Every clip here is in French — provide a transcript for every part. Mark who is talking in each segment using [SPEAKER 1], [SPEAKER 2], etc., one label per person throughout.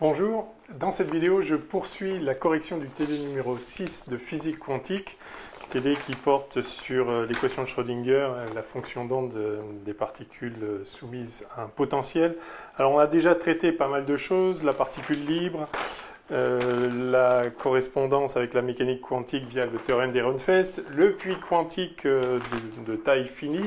[SPEAKER 1] Bonjour, dans cette vidéo je poursuis la correction du TD numéro 6 de physique quantique, TD qui porte sur l'équation de Schrödinger, la fonction d'onde des particules soumises à un potentiel. Alors on a déjà traité pas mal de choses, la particule libre, la correspondance avec la mécanique quantique via le théorème d'Ehrenfest, le puits quantique de taille finie.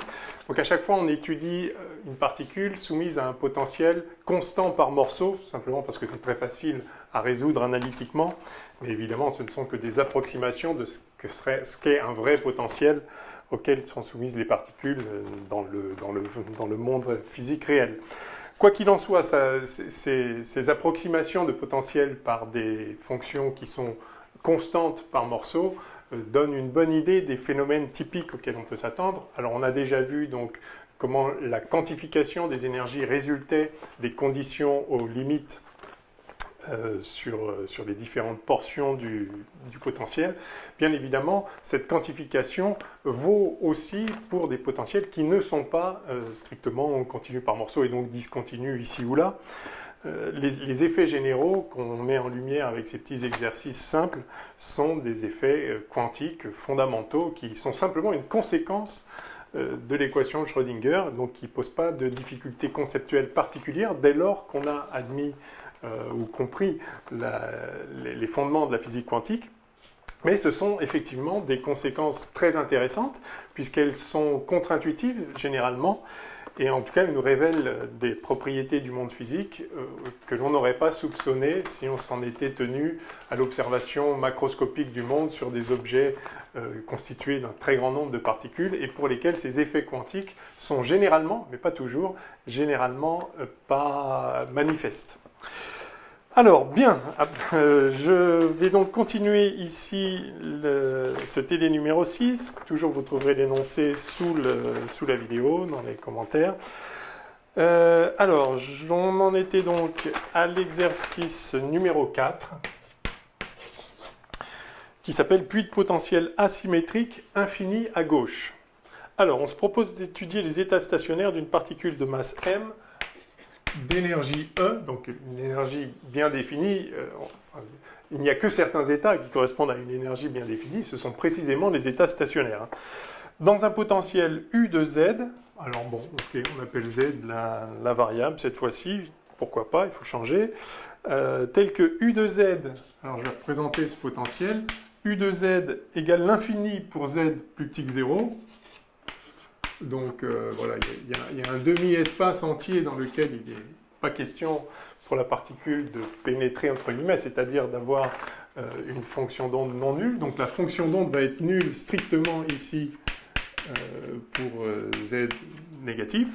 [SPEAKER 1] Donc à chaque fois on étudie une particule soumise à un potentiel constant par morceau, simplement parce que c'est très facile à résoudre analytiquement, mais évidemment ce ne sont que des approximations de ce qu'est un vrai potentiel auquel sont soumises les particules dans le monde physique réel. Quoi qu'il en soit, ces approximations de potentiel par des fonctions qui sont constantes par morceau donnent une bonne idée des phénomènes typiques auxquels on peut s'attendre. Alors on a déjà vu donc comment la quantification des énergies résultait des conditions aux limites sur les différentes portions du potentiel. Bien évidemment, cette quantification vaut aussi pour des potentiels qui ne sont pas strictement continus par morceaux et donc discontinus ici ou là. Les effets généraux qu'on met en lumière avec ces petits exercices simples sont des effets quantiques fondamentaux qui sont simplement une conséquence de l'équation de Schrödinger, donc qui ne pose pas de difficultés conceptuelles particulières dès lors qu'on a admis ou compris les fondements de la physique quantique. Mais ce sont effectivement des conséquences très intéressantes puisqu'elles sont contre-intuitives généralement et en tout cas elles nous révèlent des propriétés du monde physique que l'on n'aurait pas soupçonnées si on s'en était tenu à l'observation macroscopique du monde sur des objets constitués d'un très grand nombre de particules et pour lesquels ces effets quantiques sont généralement, mais pas toujours, généralement pas manifestes. Alors, bien, je vais donc continuer ici ce TD numéro 6. Toujours, vous trouverez l'énoncé sous la vidéo, dans les commentaires. Alors, on en était donc à l'exercice numéro 4, qui s'appelle « Puits de potentiel asymétrique infini à gauche ». Alors, on se propose d'étudier les états stationnaires d'une particule de masse m, d'énergie E, donc une énergie bien définie. Il n'y a que certains états qui correspondent à une énergie bien définie, ce sont précisément les états stationnaires. Dans un potentiel U de Z, alors bon, ok, on appelle Z la variable cette fois-ci, pourquoi pas, il faut changer, tel que U de Z, alors je vais représenter ce potentiel, U de Z égale l'infini pour Z plus petit que 0, donc voilà, il y a un demi-espace entier dans lequel il n'est pas question pour la particule de pénétrer entre guillemets, c'est-à-dire d'avoir une fonction d'onde non nulle. Donc la fonction d'onde va être nulle strictement ici pour Z négatif,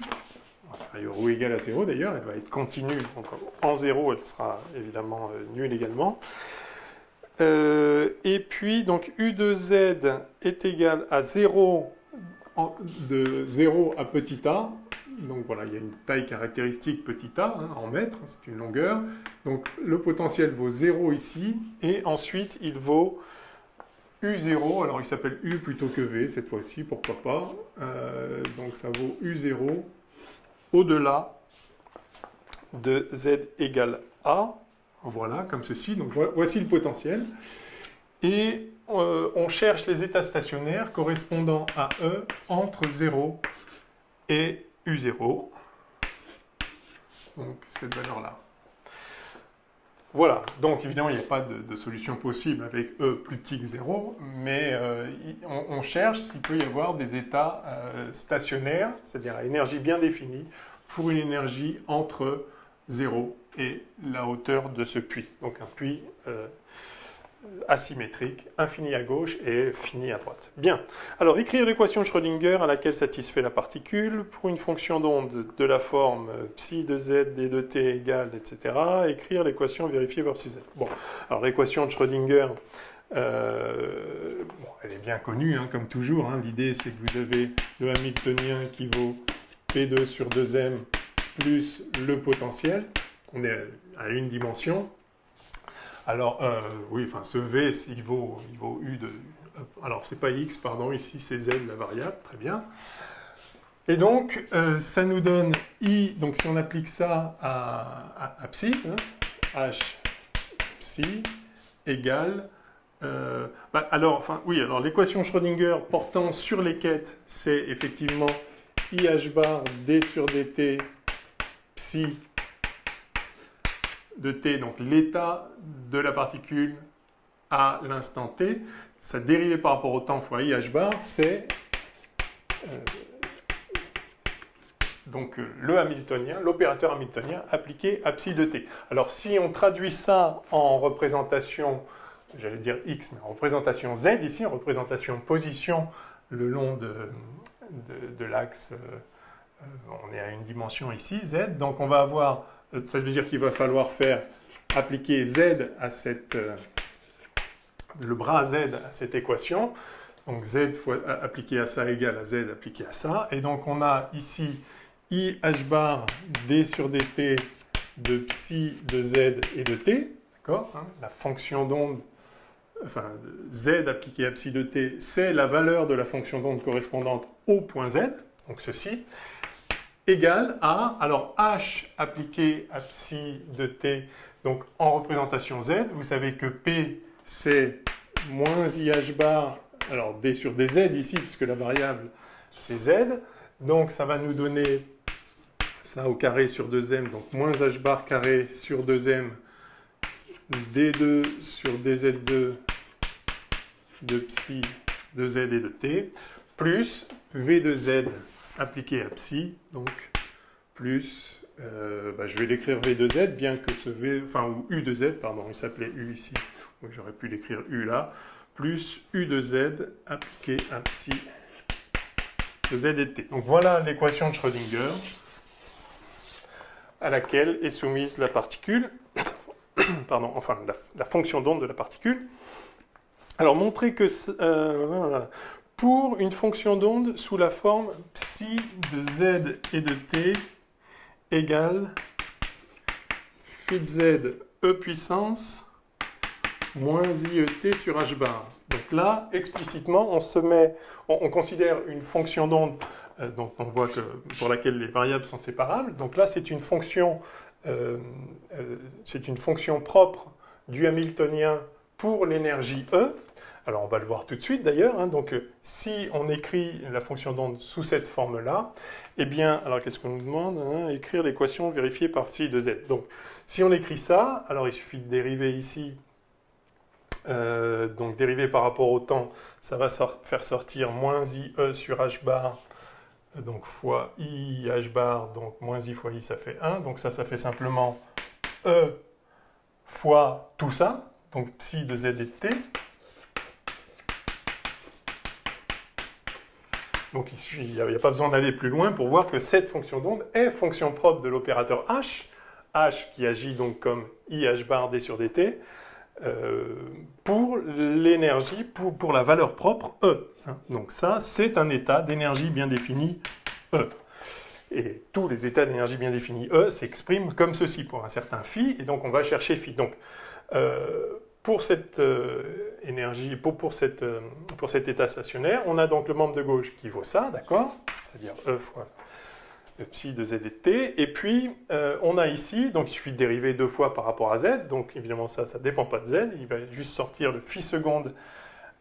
[SPEAKER 1] inférieur ou égal à 0 d'ailleurs, elle va être continue, donc en 0 elle sera évidemment nulle également. Et puis donc U de Z est égal à 0 de 0 à petit a, donc voilà, il y a une taille caractéristique petit a, hein, en mètres, c'est une longueur, donc le potentiel vaut 0 ici, et ensuite il vaut U0, alors il s'appelle U plutôt que V cette fois-ci, pourquoi pas, donc ça vaut U0 au-delà de Z égale A, voilà, comme ceci, donc voici le potentiel, et on cherche les états stationnaires correspondant à E entre 0 et U0. Donc cette valeur-là. Voilà, donc évidemment il n'y a pas de solution possible avec E plus petit que 0, mais on cherche s'il peut y avoir des états stationnaires, c'est-à-dire à énergie bien définie, pour une énergie entre 0 et la hauteur de ce puits. Donc un puits asymétrique, infini à gauche et fini à droite. Bien. Alors, écrire l'équation de Schrödinger à laquelle satisfait la particule pour une fonction d'onde de la forme psi de z d de t égale, etc. Écrire l'équation vérifiée versus z. Bon, alors l'équation de Schrödinger, bon, elle est bien connue, hein, comme toujours. Hein. L'idée, c'est que vous avez le Hamiltonien qui vaut P2 sur 2m plus le potentiel. On est à une dimension. Alors, oui, enfin, ce V, il vaut U de... Alors, c'est pas X, pardon, ici, c'est Z, la variable, très bien. Et donc, ça nous donne I, donc si on applique ça à psi, hein, h psi égale... alors l'équation Schrödinger portant sur les quêtes, c'est effectivement IH bar d sur dt psi de t, donc l'état de la particule à l'instant t. Sa dérivée par rapport au temps fois IH bar, c'est donc le hamiltonien, l'opérateur hamiltonien appliqué à psi de t. Alors si on traduit ça en représentation, j'allais dire x, mais en représentation z ici, en représentation position le long de l'axe, on est à une dimension ici, z, donc on va avoir, ça veut dire qu'il va falloir faire appliquer z à cette, le bras z à cette équation, donc z fois, appliqué à ça égale à z appliqué à ça, et donc on a ici IH bar d sur dt de psi de z et de t, d'accord, hein, la fonction d'onde, enfin z appliqué à psi de t, c'est la valeur de la fonction d'onde correspondante au point z, donc ceci, égale à, alors h appliqué à psi de t, donc en représentation z, vous savez que p c'est moins IH bar, alors d sur dz ici, puisque la variable c'est z, donc ça va nous donner ça au carré sur 2m, donc moins h bar carré sur 2m, d2 sur dz2 de psi de z et de t, plus v de z appliqué à psi, donc plus, je vais l'écrire v de z, bien que ce v, enfin, ou u de z, pardon, il s'appelait u ici, donc j'aurais pu l'écrire u là, plus u de z appliqué à psi de z et de t. Donc voilà l'équation de Schrödinger à laquelle est soumise la particule, pardon, enfin la fonction d'onde de la particule. Alors montrer que pour une fonction d'onde sous la forme psi de z et de t égale phi de z e puissance moins iet sur h bar. Donc là, explicitement, on considère une fonction d'onde donc on voit que pour laquelle les variables sont séparables. Donc là, c'est une fonction propre du hamiltonien pour l'énergie E. Alors on va le voir tout de suite d'ailleurs. Hein. Donc si on écrit la fonction d'onde sous cette forme-là, eh bien, alors qu'est-ce qu'on nous demande, hein? Écrire l'équation vérifiée par phi de z. Donc si on écrit ça, alors il suffit de dériver ici. Donc dérivé par rapport au temps, ça va faire sortir moins IE sur h bar, donc fois I h bar, donc moins I fois I, ça fait 1. Donc ça fait simplement E fois tout ça, donc psi de z et de t. Donc il n'y a pas besoin d'aller plus loin pour voir que cette fonction d'onde est fonction propre de l'opérateur h, h qui agit donc comme I h bar d sur dt, pour l'énergie, pour la valeur propre E. Donc ça, c'est un état d'énergie bien défini E. Et tous les états d'énergie bien définis E s'expriment comme ceci pour un certain phi, et donc on va chercher phi. Donc pour cette énergie, pour cet état stationnaire, on a donc le membre de gauche qui vaut ça, d'accord? C'est-à-dire E fois psi de z et de t, et puis on a ici, donc il suffit de dériver 2 fois par rapport à z, donc évidemment ça ne dépend pas de z, il va juste sortir le phi seconde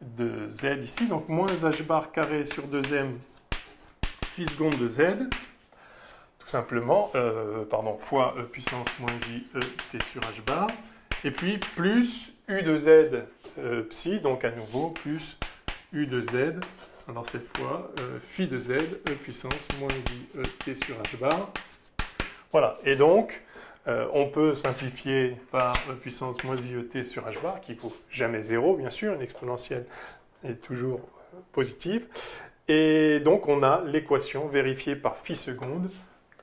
[SPEAKER 1] de z ici, donc moins h bar carré sur 2m phi seconde de z, tout simplement, fois e puissance moins i e t sur h bar, et puis plus u de z psi, donc à nouveau plus u de z, alors cette fois, phi de z, e puissance moins i e t sur h bar. Voilà, et donc, on peut simplifier par e puissance moins i e t sur h bar, qui ne vaut jamais 0, bien sûr, une exponentielle est toujours positive. Et donc, on a l'équation vérifiée par phi seconde,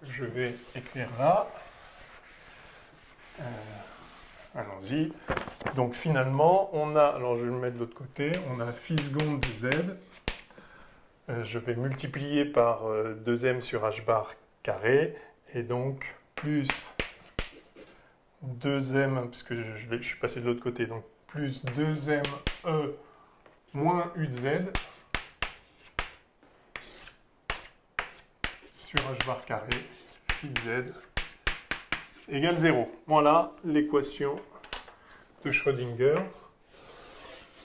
[SPEAKER 1] que je vais écrire là. Allons-y. Donc, finalement, on a, alors je vais le mettre de l'autre côté, on a phi seconde de z. Je vais multiplier par 2m sur h bar carré, et donc plus 2m, puisque je suis passé de l'autre côté, donc plus 2m e moins u de z sur h bar carré, phi de z égale 0. Voilà l'équation de Schrödinger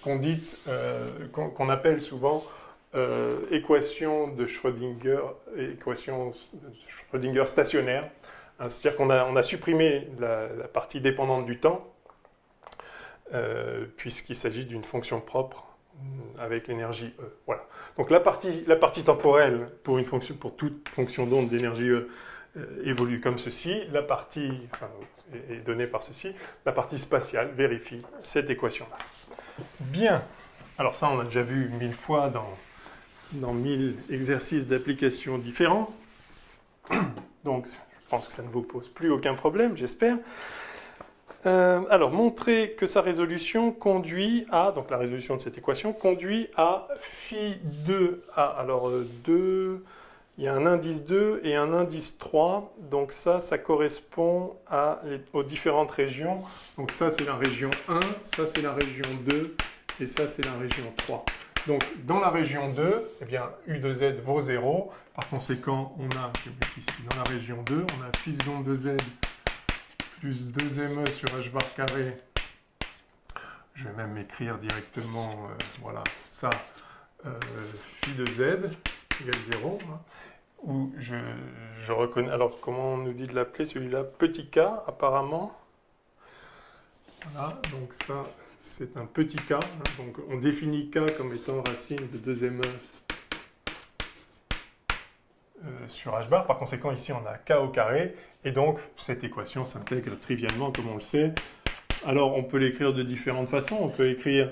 [SPEAKER 1] qu'on appelle souvent équation de Schrödinger stationnaire. Hein, c'est-à-dire qu'on a supprimé la partie dépendante du temps, puisqu'il s'agit d'une fonction propre avec l'énergie E. Voilà. Donc la partie temporelle pour toute fonction d'onde d'énergie E évolue comme ceci. La partie est donnée par ceci. La partie spatiale vérifie cette équation-là. Bien. Alors ça, on a déjà vu 1000 fois dans 1000 exercices d'application différents. Donc, je pense que ça ne vous pose plus aucun problème, j'espère. Alors, montrer que sa résolution conduit à, donc la résolution de cette équation, conduit à phi2a. Alors, 2, il y a un indice 2 et un indice 3. Donc ça correspond aux différentes régions. Donc ça, c'est la région 1, ça, c'est la région 2, et ça, c'est la région 3. Donc, dans la région 2, eh bien, U de Z vaut 0. Par conséquent, on a, je vais mettre ici, dans la région 2, on a phi seconde de Z plus 2me sur h bar carré. Je vais même écrire directement, voilà, ça, phi de Z égale 0. Hein, où je reconnais, alors comment on nous dit de l'appeler celui-là? Petit k, apparemment. Voilà, donc ça, c'est un petit k. Hein, donc on définit k comme étant racine de 2me sur h bar. Par conséquent, ici, on a k au carré. Et donc, cette équation s'intègre trivialement, comme on le sait. Alors, on peut l'écrire de différentes façons. On peut écrire,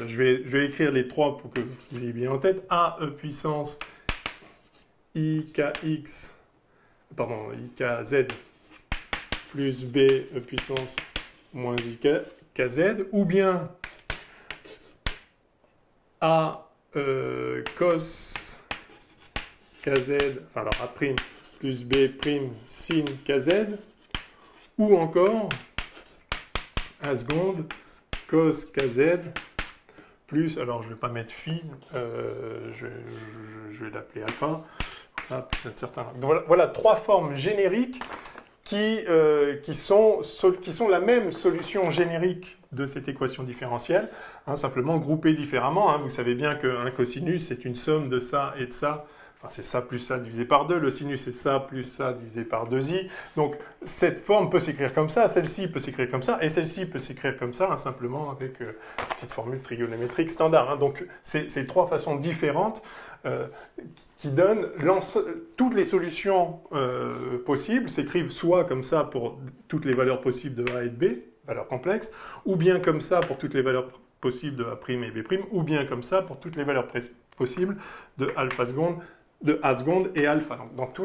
[SPEAKER 1] je vais écrire les trois pour que vous ayez bien en tête. A, E puissance, IKZ plus B, E puissance, moins IKZ. Ou bien A, cos KZ, enfin alors A' plus B' sin KZ, ou encore A seconde cos KZ plus, alors je ne vais pas mettre phi, je vais l'appeler alpha. Ah, voilà trois formes génériques qui sont la même solution générique de cette équation différentielle, hein, simplement groupée différemment. Hein. Vous savez bien qu'un cosinus, c'est une somme de ça et de ça. Enfin, c'est ça plus ça divisé par 2. Le sinus, c'est ça plus ça divisé par 2i. Donc, cette forme peut s'écrire comme ça, celle-ci peut s'écrire comme ça, et celle-ci peut s'écrire comme ça, hein, simplement avec une petite formule trigonométrique standard. Hein. Donc, c'est trois façons différentes qui donnent toutes les solutions possibles, s'écrivent soit comme ça pour toutes les valeurs possibles de A et de B, valeurs complexes, ou bien comme ça pour toutes les valeurs possibles de A' et B', ou bien comme ça pour toutes les valeurs possibles de alpha seconde, de A seconde et alpha. Donc,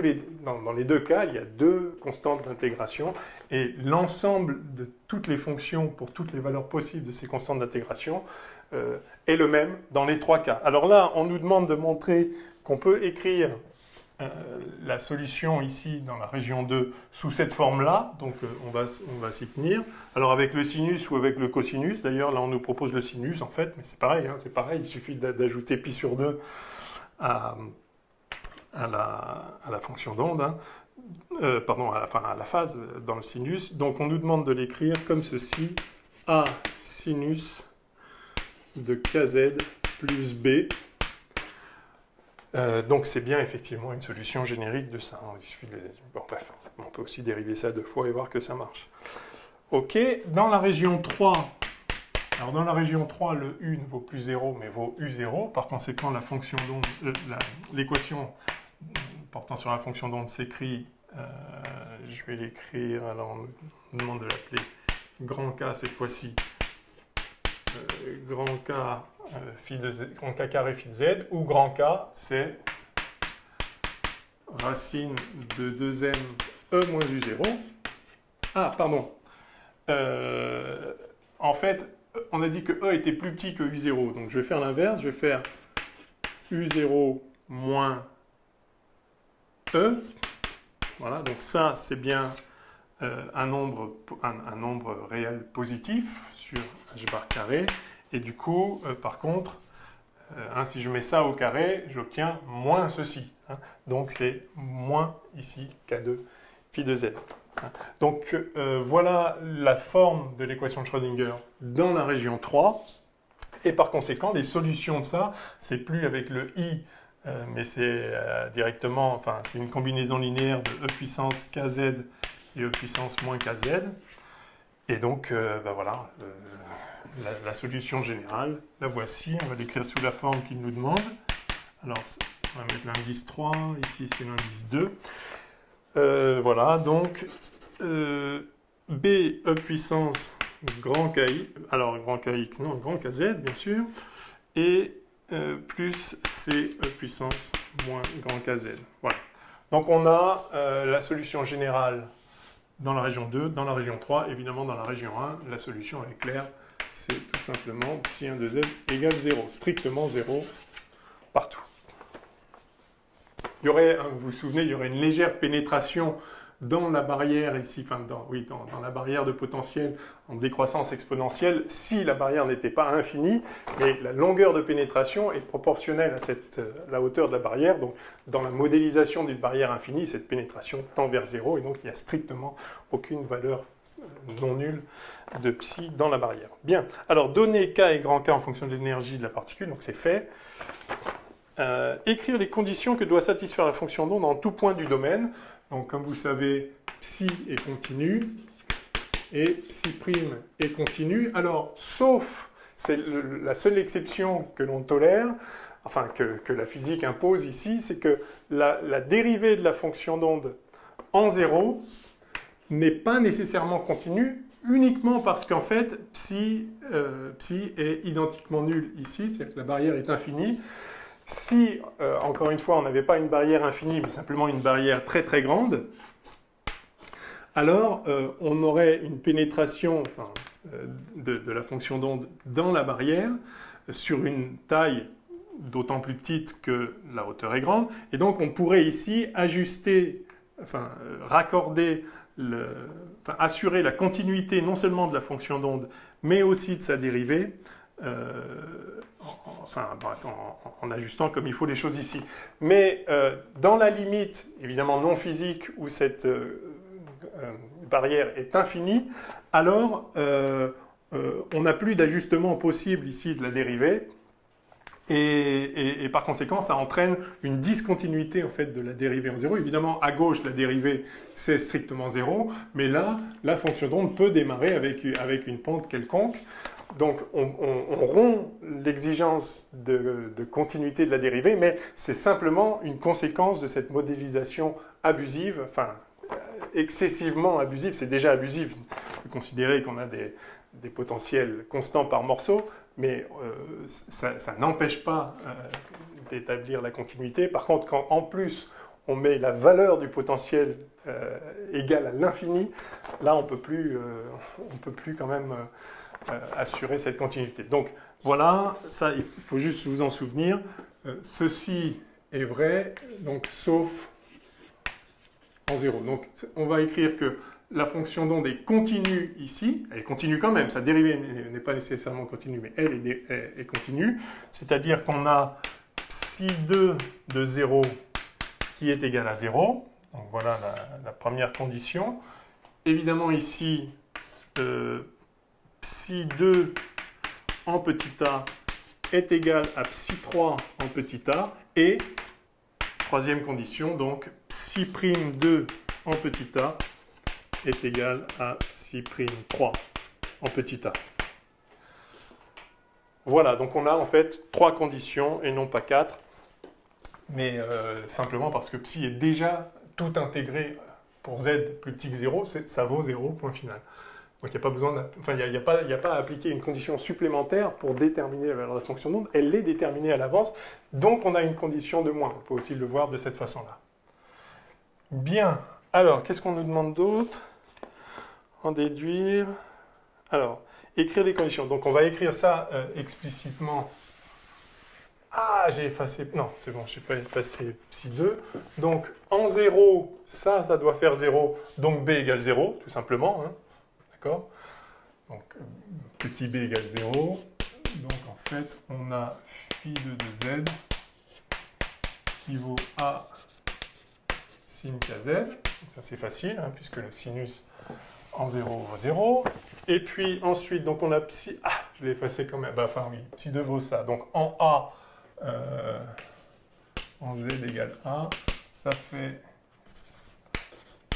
[SPEAKER 1] dans les deux cas, il y a deux constantes d'intégration, et l'ensemble de toutes les fonctions pour toutes les valeurs possibles de ces constantes d'intégration est le même dans les trois cas. Alors là, on nous demande de montrer qu'on peut écrire la solution ici dans la région 2 sous cette forme-là, donc on va s'y tenir. Alors avec le sinus ou avec le cosinus, d'ailleurs là on nous propose le sinus en fait, mais c'est pareil, hein, il suffit d'ajouter pi sur 2 à la fonction d'onde, hein, pardon, à la phase dans le sinus. Donc on nous demande de l'écrire comme ceci, A sinus de kz plus B. Donc c'est bien effectivement une solution générique de ça. Il suffit bon, bref, on peut aussi dériver ça deux fois et voir que ça marche. Ok, dans la région 3, alors dans la région 3, le U ne vaut plus 0, mais vaut U0. Par conséquent, la fonction d'onde, l'équation portant sur la fonction d'onde s'écrit, je vais l'écrire, alors on me demande de l'appeler grand K cette fois-ci, grand K grand K carré phi de Z, où grand K, c'est racine de 2m E moins U0. Ah, pardon. En fait, on a dit que E était plus petit que U0. Donc, je vais faire l'inverse. Je vais faire U0 moins E. Voilà, donc ça, c'est bien un nombre réel positif sur h bar carré. Et du coup, par contre, si je mets ça au carré, j'obtiens moins ceci. Hein. Donc c'est moins ici K2 phi de z. Donc voilà la forme de l'équation de Schrödinger dans la région 3. Et par conséquent, les solutions de ça, c'est plus avec le i, mais c'est directement, enfin, c'est une combinaison linéaire de e puissance kz et e puissance moins kz. Et donc, ben voilà, la solution générale, la voici. On va l'écrire sous la forme qu'il nous demande. Alors, on va mettre l'indice 3, ici c'est l'indice 2. Voilà, donc, b e puissance grand KI, alors grand KX, non, grand KZ, bien sûr, et plus C e puissance moins grand KZ. Voilà. Donc on a la solution générale dans la région 2, dans la région 3, évidemment dans la région 1, la solution est claire, c'est tout simplement psi 1 de Z égale 0, strictement 0 partout. Il y aurait, vous vous souvenez, il y aurait une légère pénétration dans la barrière ici, enfin dans la barrière de potentiel en décroissance exponentielle, si la barrière n'était pas infinie, mais la longueur de pénétration est proportionnelle à la hauteur de la barrière. Donc dans la modélisation d'une barrière infinie, cette pénétration tend vers 0, et donc il n'y a strictement aucune valeur non nulle de psi dans la barrière. Bien, alors donner k et grand K en fonction de l'énergie de la particule, donc c'est fait. Écrire les conditions que doit satisfaire la fonction d'onde en tout point du domaine. Donc, comme vous savez, psi est continu et psi prime est continu. Alors, sauf, c'est la seule exception que l'on tolère, enfin que la physique impose ici, c'est que la dérivée de la fonction d'onde en 0 n'est pas nécessairement continue, uniquement parce qu'en fait, psi est identiquement nul ici, c'est-à-dire que la barrière est infinie. Si, encore une fois, on n'avait pas une barrière infinie, mais simplement une barrière très très grande, alors on aurait une pénétration de la fonction d'onde dans la barrière sur une taille d'autant plus petite que la hauteur est grande, et donc on pourrait ici ajuster, raccorder, assurer la continuité non seulement de la fonction d'onde, mais aussi de sa dérivée, en ajustant comme il faut les choses ici. Mais dans la limite, évidemment non physique, où cette barrière est infinie, alors on n'a plus d'ajustement possible ici de la dérivée, et par conséquent, ça entraîne une discontinuité en fait, de la dérivée en 0. Évidemment, à gauche, la dérivée, c'est strictement 0, mais là, la fonction d'onde peut démarrer avec une pente quelconque. Donc, on rompt l'exigence de continuité de la dérivée, mais c'est simplement une conséquence de cette modélisation abusive, excessivement abusive, c'est déjà abusif de considérer qu'on a des potentiels constants par morceau, mais ça n'empêche pas d'établir la continuité. Par contre, quand en plus on met la valeur du potentiel égale à l'infini, là on peut plus quand même assurer cette continuité. Donc voilà, ça il faut juste vous en souvenir. Ceci est vrai, donc sauf en 0. Donc on va écrire que la fonction d'onde est continue ici, elle est continue quand même, sa dérivée n'est pas nécessairement continue, mais elle est continue, c'est-à-dire qu'on a psi2 de 0 qui est égal à 0, donc voilà la première condition. Évidemment ici, psi2 en petit a est égal à psi3 en petit a, et troisième condition, donc psi'2 en petit a est égal à psi'3 en petit a. Voilà, donc on a en fait 3 conditions et non pas 4, mais simplement parce que psi est déjà tout intégré pour z plus petit que 0, ça vaut 0, point final. Donc il n'y a pas besoin, il n'y a pas à appliquer une condition supplémentaire pour déterminer la valeur de la fonction d'onde, elle est déterminée à l'avance, donc on a une condition de moins. On peut aussi le voir de cette façon-là. Bien, alors qu'est-ce qu'on nous demande d'autre? En déduire. Alors, écrire les conditions. Donc on va écrire ça explicitement. Ah, j'ai effacé. Non, c'est bon, je n'ai pas effacé psi2. Donc en 0, ça doit faire 0. Donc b égale 0, tout simplement. Hein. D'accord? Donc petit b égale 0. Donc en fait, on a phi de z qui vaut a sin kz. Ça c'est facile, hein, puisque le sinus en 0 vaut 0. Et puis ensuite, donc on a psi... Ah, je l'ai effacé quand même. Bah, enfin oui, psi 2 vaut ça. Donc en A, en Z égale A, ça fait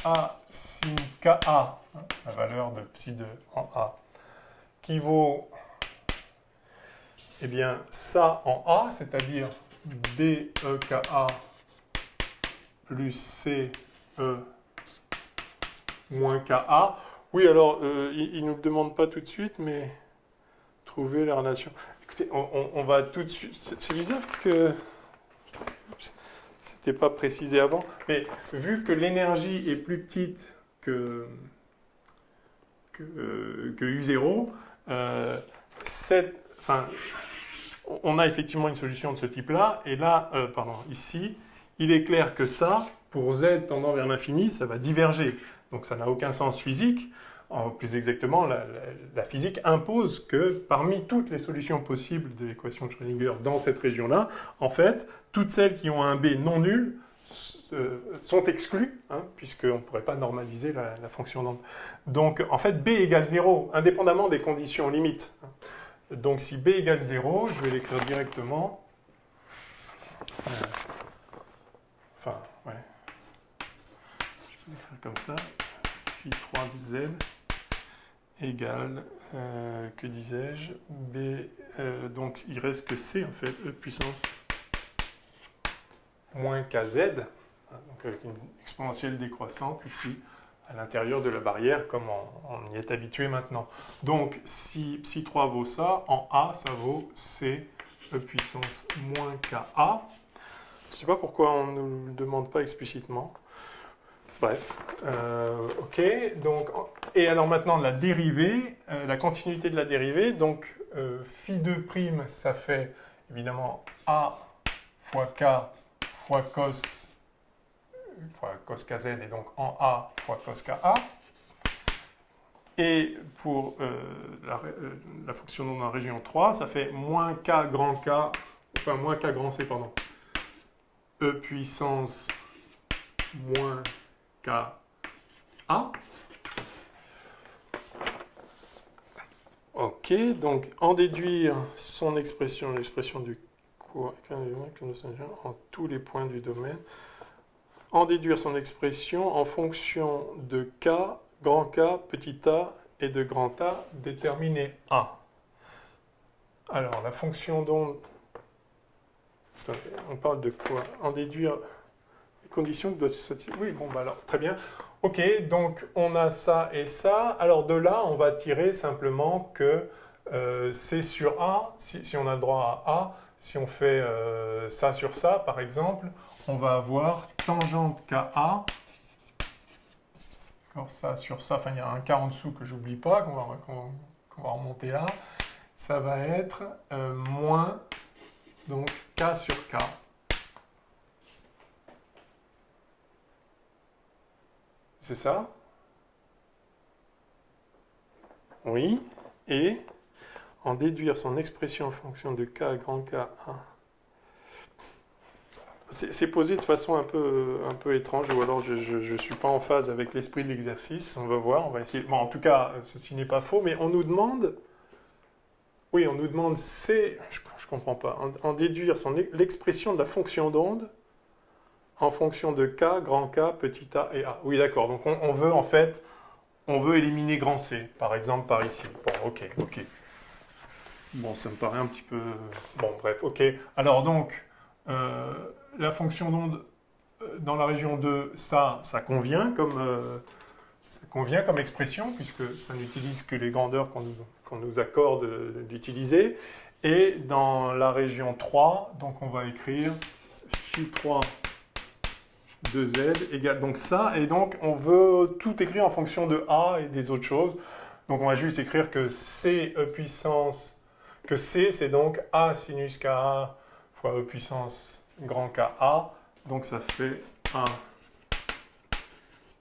[SPEAKER 1] A sin Ka, hein, la valeur de psi 2 en A, qui vaut, eh bien, ça en A, c'est-à-dire BEKA plus CE moins KA. Oui, alors, il ne nous le demande pas tout de suite, mais trouver la relation. Écoutez, on va tout de suite... C'est bizarre que... C'était pas précisé avant, mais vu que l'énergie est plus petite que U0, on a effectivement une solution de ce type-là, et là, ici, il est clair que ça, pour z tendant vers l'infini, ça va diverger. Donc ça n'a aucun sens physique. Plus exactement, la physique impose que parmi toutes les solutions possibles de l'équation de Schrödinger dans cette région-là, en fait, toutes celles qui ont un B non nul sont exclues, hein, puisqu'on ne pourrait pas normaliser la fonction d'onde. Donc, en fait, B égale 0, indépendamment des conditions limites. Donc, si B égale 0, je vais l'écrire directement. Enfin, ouais. Je peux l'écrire comme ça. Phi 3 de Z égale, que disais-je, B, donc il reste que C, en fait, E puissance moins KZ, hein, donc avec une exponentielle décroissante ici, à l'intérieur de la barrière, comme on y est habitué maintenant. Donc, si psi 3 vaut ça, en A, ça vaut C, E puissance moins KA. Je ne sais pas pourquoi on ne nous le demande pas explicitement. Bref, ok, donc, et alors maintenant la dérivée, la continuité de la dérivée, donc phi 2', ça fait évidemment A fois K fois cos kz, et donc en A fois cos Ka. Et pour la fonction dans la région 3, ça fait moins K grand K, enfin moins K grand C, pardon, E puissance moins Ka. Ok, donc en déduire son expression, l'expression du courant en tous les points du domaine, en déduire son expression en fonction de K, grand K, petit a et de grand A déterminé A. Alors la fonction d'onde, on parle de quoi? En déduire conditions qui doivent se satisfaire. Oui, bon, bah alors, très bien. Ok, donc on a ça et ça. Alors de là, on va tirer simplement que C sur A, si on a le droit à A, si on fait ça sur ça, par exemple, on va avoir tangente KA. Alors ça sur ça, enfin il y a un K en dessous que j'oublie pas, qu'on va remonter là. Ça va être moins, donc K sur K. C'est ça? Oui. Et en déduire son expression en fonction de K grand K1. C'est posé de façon un peu étrange, ou alors je ne suis pas en phase avec l'esprit de l'exercice. On va voir, on va essayer. Bon, en tout cas, ceci n'est pas faux, mais on nous demande... Oui, on nous demande C... Je ne comprends pas. En déduire l'expression de la fonction d'onde en fonction de K, grand K, petit a et a. Oui, d'accord. Donc on veut en fait, on veut éliminer grand C, par exemple par ici. Bon, ok. Bon, ça me paraît un petit peu... Bon, bref, ok. Alors donc, la fonction d'onde dans la région 2, ça convient comme expression, puisque ça n'utilise que les grandeurs qu'on nous accorde d'utiliser. Et dans la région 3, donc on va écrire phi 3 de Z égale donc ça, et donc on veut tout écrire en fonction de A et des autres choses. Donc on va juste écrire que C E puissance, que C c'est donc A sinus Ka fois E puissance grand Ka, donc ça fait A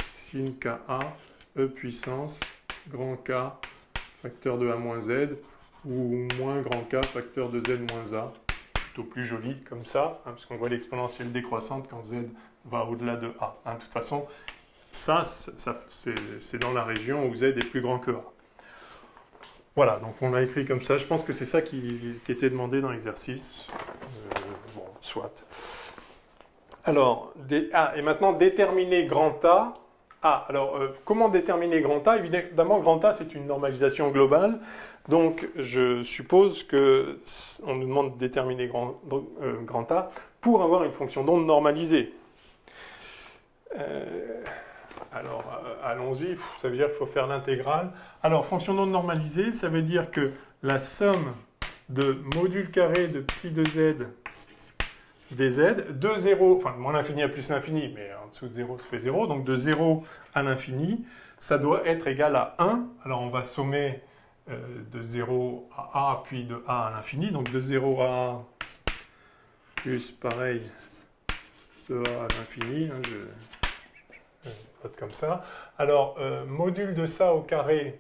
[SPEAKER 1] sin Ka E puissance grand K facteur de A moins Z, ou moins grand K facteur de Z moins A, plutôt plus joli comme ça, hein, parce qu'on voit l'exponentielle décroissante quand Z va au-delà de A. Hein. De toute façon, ça c'est dans la région où Z est plus grand que A. Voilà, donc on l'a écrit comme ça. Je pense que c'est ça qui était demandé dans l'exercice. Bon, soit. Alors, et maintenant, déterminer grand A. Ah, alors, comment déterminer grand A? Évidemment, grand A, c'est une normalisation globale. Donc, je suppose qu'on nous demande de déterminer grand A pour avoir une fonction d'onde normalisée. Alors, allons-y. Ça veut dire qu'il faut faire l'intégrale. Alors, fonction d'onde normalisée, ça veut dire que la somme de module carré de psi de z dz, de 0, enfin, moins l'infini à plus l'infini, mais en dessous de 0, ça fait 0. Donc, de 0 à l'infini, ça doit être égal à 1. Alors, on va sommer de 0 à a, puis de a à l'infini. Donc, de 0 à a, plus, pareil, de a à l'infini. Hein, je note comme ça. Alors, module de ça au carré,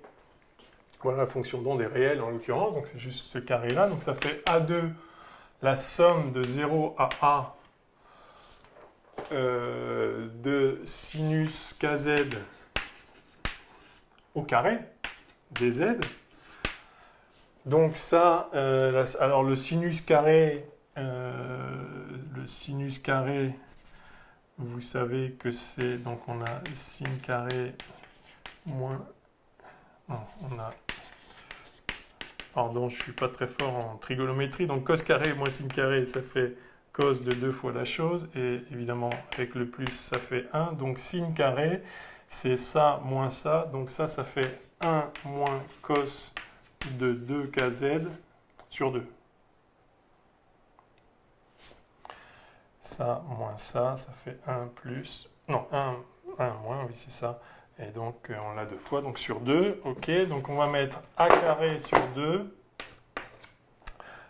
[SPEAKER 1] voilà, la fonction d'onde est réelle en l'occurrence, donc c'est juste ce carré-là. Donc, ça fait A2, la somme de 0 à a de sinus kz au carré, dz. Donc ça, alors le sinus carré, vous savez que c'est, donc on a sin carré moins, non, on a, pardon, je ne suis pas très fort en trigonométrie, donc cos carré moins sin carré, ça fait cos de 2 fois la chose, et évidemment avec le plus ça fait 1, donc sin carré, c'est ça moins ça, donc ça fait 1 moins cos de 2kz sur 2. Ça moins ça fait 1 plus, non, 1 moins, oui c'est ça, et donc on l'a 2 fois, donc sur 2, ok, donc on va mettre a carré sur 2,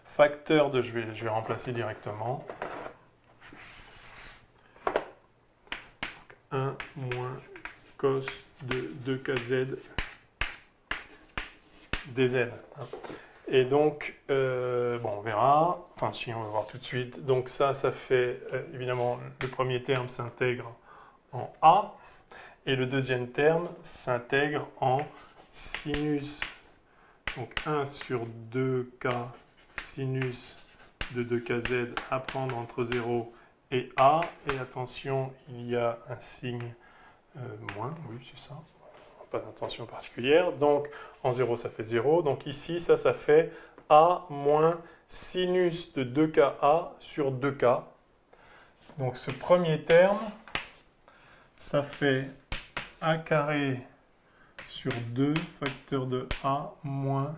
[SPEAKER 1] facteur de, je vais remplacer directement, 1 moins cos de 2kz dz. Et donc, bon, on verra, enfin si, on va voir tout de suite. Donc ça fait, évidemment, le premier terme s'intègre en A, et le deuxième terme s'intègre en sinus, donc 1 sur 2k sinus de 2kz à prendre entre 0 et A, et attention, il y a un signe moins, oui c'est ça, pas d'intention particulière, donc en 0 ça fait 0, donc ici ça fait A moins sinus de 2ka sur 2k, donc ce premier terme, ça fait A carré sur 2 facteur de A moins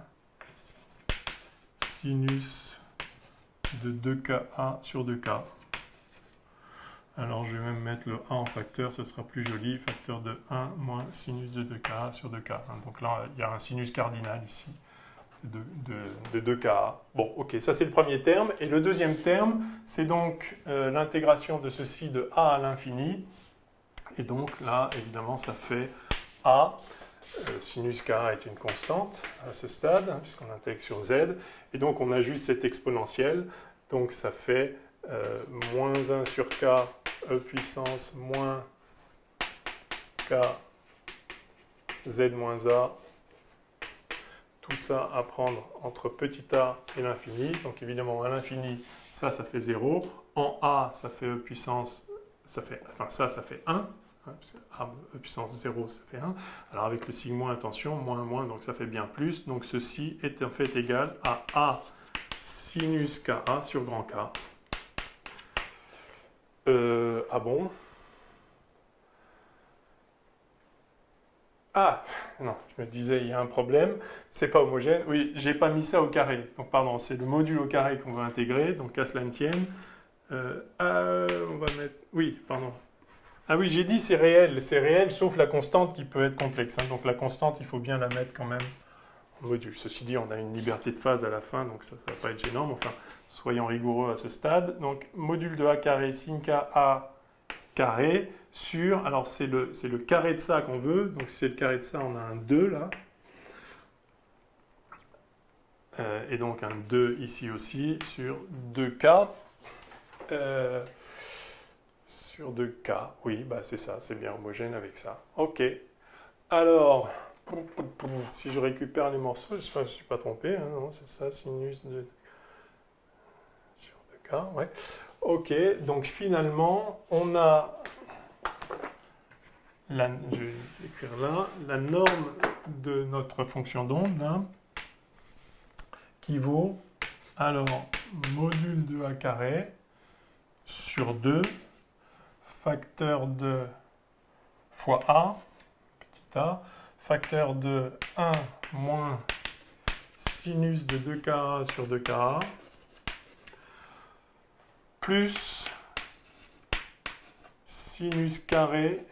[SPEAKER 1] sinus de 2ka sur 2k. Alors je vais même mettre le A en facteur, ce sera plus joli, facteur de 1 moins sinus de 2ka sur 2ka. Donc là, il y a un sinus cardinal ici de 2ka. Bon, ok, ça c'est le premier terme. Et le deuxième terme, c'est donc l'intégration de ceci de A à l'infini. Et donc là, évidemment, ça fait A. Sinus k est une constante à ce stade, hein, puisqu'on intègre sur z. Et donc on a juste cette exponentielle. Donc ça fait moins 1 sur k e puissance moins k z moins a, tout ça à prendre entre petit a et l'infini. Donc évidemment à l'infini, ça fait 0. En a, ça fait e puissance, ça fait 1. Hein, parce que a e puissance 0, ça fait 1. Alors avec le signe moins, attention, moins, donc ça fait bien plus. Donc ceci est en fait égal à a sinus ka sur grand K. Ah bon? Ah, non, je me disais, il y a un problème, c'est pas homogène. Oui, j'ai pas mis ça au carré. Donc, pardon, c'est le module au carré qu'on va intégrer, donc à cela ne tienne. On va mettre... Oui, pardon. Ah oui, j'ai dit c'est réel, sauf la constante qui peut être complexe. Hein. Donc la constante, il faut bien la mettre quand même en module. Ceci dit, on a une liberté de phase à la fin, donc ça ne va pas être gênant, mais enfin, soyons rigoureux à ce stade. Donc, module de a carré sin k a carré sur, alors c'est le carré de ça qu'on veut, donc si c'est le carré de ça, on a un 2 là. Et donc un 2 ici aussi sur 2k. sur 2K. Oui, bah c'est ça, c'est bien homogène avec ça. Ok. Alors, si je récupère les morceaux, je ne suis pas trompé, hein, non, c'est ça, sinus de sur 2K, ouais. Ok, donc finalement, on a, je vais écrire là, la norme de notre fonction d'onde, là, qui vaut, alors, module de A carré sur 2, facteur de fois A, petit a, facteur de 1 moins sinus de 2Ka sur 2Ka, plus sinus carré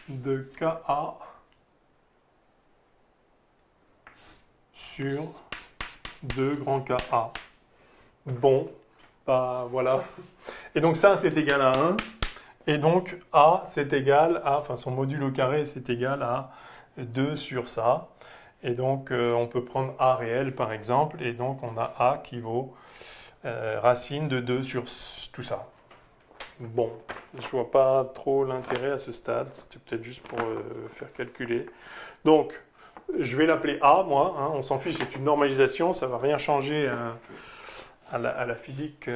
[SPEAKER 1] de Ka sur 2 grand Ka. Bon, bah voilà. Et donc ça, c'est égal à 1. Et donc A, c'est égal à, enfin son module au carré, c'est égal à 2 sur ça. Et donc on peut prendre A réel par exemple. Et donc on a A qui vaut racine de 2 sur tout ça. Bon, je ne vois pas trop l'intérêt à ce stade. C'était peut-être juste pour faire calculer. Donc, je vais l'appeler A, moi. Hein, on s'en fiche, c'est une normalisation. Ça ne va rien changer à la physique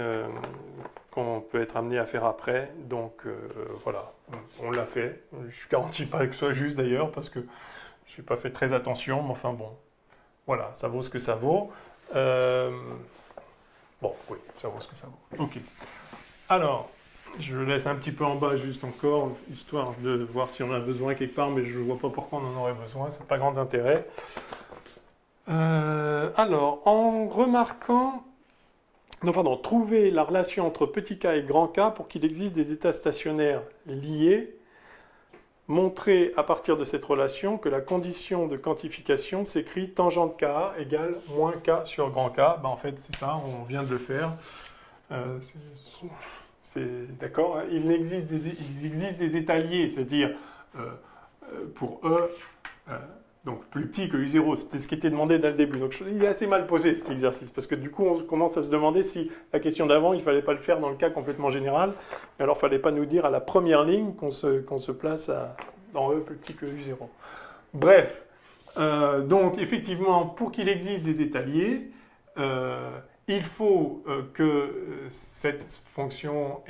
[SPEAKER 1] qu'on peut être amené à faire après. Donc, voilà, on l'a fait. Je ne garantis pas que ce soit juste d'ailleurs, parce que je n'ai pas fait très attention. Mais enfin, bon, voilà, ça vaut ce que ça vaut. Bon, oui, ça vaut ce que ça vaut. Ok. Alors, je le laisse un petit peu en bas juste encore, histoire de voir si on a besoin quelque part, mais je ne vois pas pourquoi on en aurait besoin, c'est pas grand intérêt. Alors, en remarquant... Non, pardon, trouver la relation entre petit k et grand K pour qu'il existe des états stationnaires liés, montrer à partir de cette relation que la condition de quantification s'écrit tangente Ka égale moins K sur grand K. Ben, en fait, c'est ça, on vient de le faire. D'accord. Il existe des états liés, c'est-à-dire pour E, donc plus petit que U0, c'était ce qui était demandé dès le début. Donc il est assez mal posé cet exercice, parce que du coup on commence à se demander si la question d'avant, il ne fallait pas le faire dans le cas complètement général, mais alors il ne fallait pas nous dire à la première ligne qu'on se place dans E plus petit que U0. Bref, donc effectivement, pour qu'il existe des états liés, il faut que cette fonction,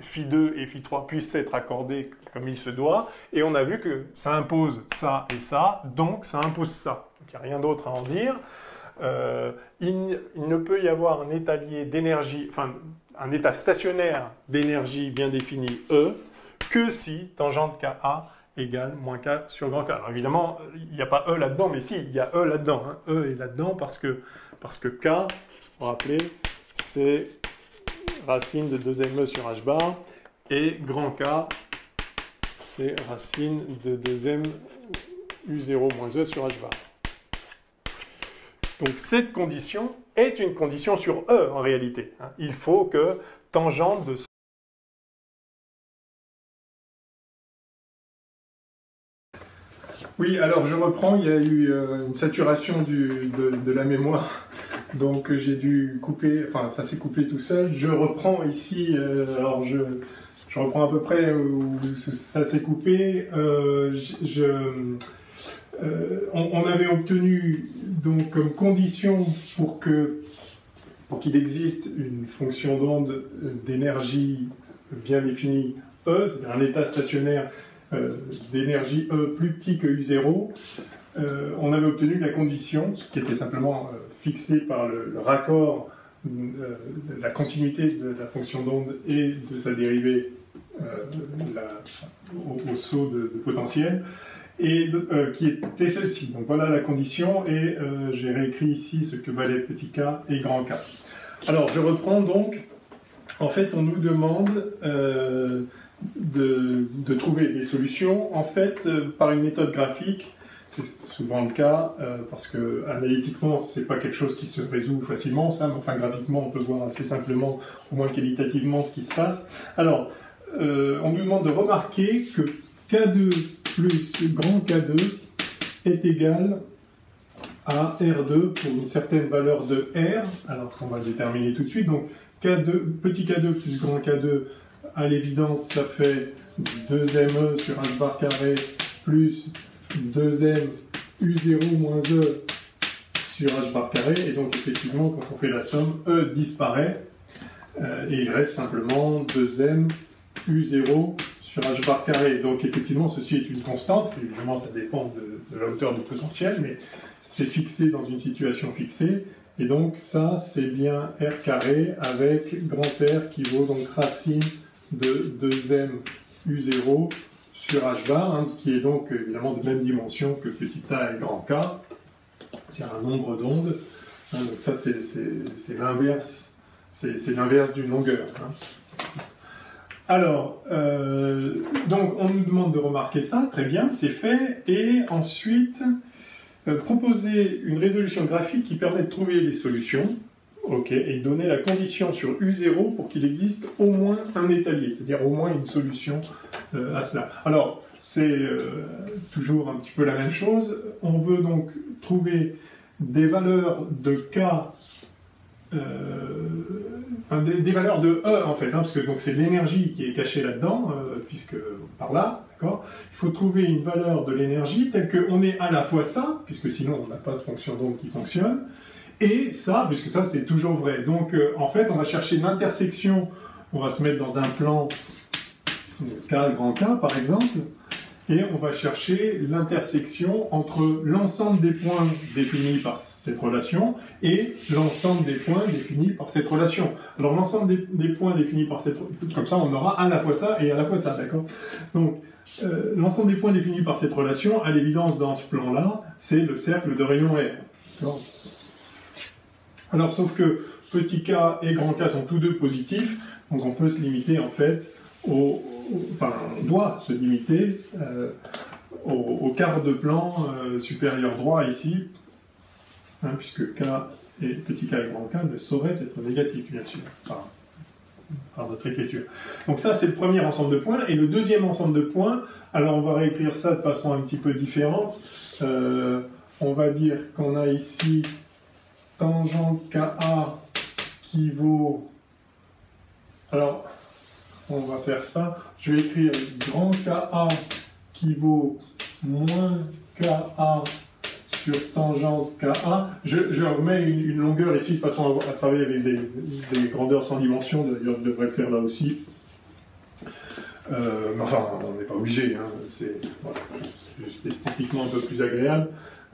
[SPEAKER 1] phi2 et phi3 puissent être accordées comme il se doit. Et on a vu que ça impose ça et ça, donc ça impose ça. Donc il n'y a rien d'autre à en dire. Il ne peut y avoir un état lié d'énergie, enfin un état stationnaire d'énergie bien défini E, que si tangente Ka égale moins K sur grand K. Alors évidemment, il n'y a pas E là-dedans, mais si, il y a E là-dedans. Hein. E est là-dedans parce que K, vous vous rappelez, c'est racine de 2me sur h bar, et grand K, c'est racine de 2m u0 moins e sur h bar. Donc cette condition est une condition sur E en réalité. Hein. Il faut que tangente de... Oui, alors je reprends, il y a eu une saturation de la mémoire, donc j'ai dû couper, enfin ça s'est coupé tout seul. Je reprends ici, alors je reprends à peu près où ça s'est coupé. On avait obtenu donc comme condition pour qu'il existe une fonction d'onde d'énergie bien définie E, c'est-à-dire un état stationnaire d'énergie E plus petit que U0, on avait obtenu la condition, qui était simplement fixée par le raccord de la continuité de la fonction d'onde et de sa dérivée au saut de potentiel, et qui était celle-ci. Donc voilà la condition, et j'ai réécrit ici ce que valait petit k et grand K. Alors je reprends donc, en fait on nous demande de trouver des solutions, en fait, par une méthode graphique. C'est souvent le cas, parce que analytiquement, c'est pas quelque chose qui se résout facilement, ça, mais enfin, graphiquement, on peut voir assez simplement, au moins qualitativement, ce qui se passe. Alors, on nous demande de remarquer que K2 plus grand K2 est égal à R2 pour une certaine valeur de R, alors qu'on va le déterminer tout de suite. Donc K2, petit K2 plus grand K2, à l'évidence, ça fait 2ME sur h bar carré plus 2M U0 moins E sur h bar carré. Et donc effectivement, quand on fait la somme, E disparaît et il reste simplement 2M U0 sur h bar carré. Donc effectivement, ceci est une constante. Évidemment, ça dépend de la hauteur du potentiel, mais c'est fixé dans une situation fixée. Et donc ça, c'est bien R carré avec grand R qui vaut donc racine de 2M U0 sur h bar, hein, qui est donc évidemment de même dimension que petit a et grand K. C'est un nombre d'ondes. Hein, donc ça, c'est l'inverse. C'est l'inverse d'une longueur. Hein. Alors, donc on nous demande de remarquer ça, très bien, c'est fait, et ensuite proposer une résolution graphique qui permet de trouver les solutions, ok, et donner la condition sur U0 pour qu'il existe au moins un étalier, c'est-à-dire au moins une solution à cela. Alors, c'est toujours un petit peu la même chose, on veut donc trouver des valeurs de K enfin, des valeurs de E en fait, hein, parce que c'est l'énergie qui est cachée là-dedans, puisque par là, d'accord. Il faut trouver une valeur de l'énergie telle qu'on est à la fois ça, puisque sinon on n'a pas de fonction d'onde qui fonctionne, et ça, puisque ça c'est toujours vrai. Donc en fait, on va chercher l'intersection, on va se mettre dans un plan K grand K par exemple, et on va chercher l'intersection entre l'ensemble des points définis par cette relation et l'ensemble des points définis par cette relation. Alors l'ensemble des points définis par cette relation, comme ça on aura à la fois ça et à la fois ça, d'accord? Donc l'ensemble des points définis par cette relation, à l'évidence dans ce plan-là, c'est le cercle de rayon R. D'accord? Alors sauf que petit k et grand K sont tous deux positifs, donc on peut se limiter en fait enfin, on doit se limiter au quart de plan supérieur droit ici, hein, puisque K et petit k et grand K ne sauraient être négatifs, bien sûr, par notre écriture. Donc ça, c'est le premier ensemble de points. Et le deuxième ensemble de points, alors on va réécrire ça de façon un petit peu différente. On va dire qu'on a ici tangente KA qui vaut... Alors... on va faire ça. Je vais écrire grand KA qui vaut moins KA sur tangente KA. Je remets une longueur ici de façon à travailler avec des grandeurs sans dimension. D'ailleurs, je devrais le faire là aussi. Mais enfin, on n'est pas obligé. Hein. C'est voilà, juste esthétiquement un peu plus agréable.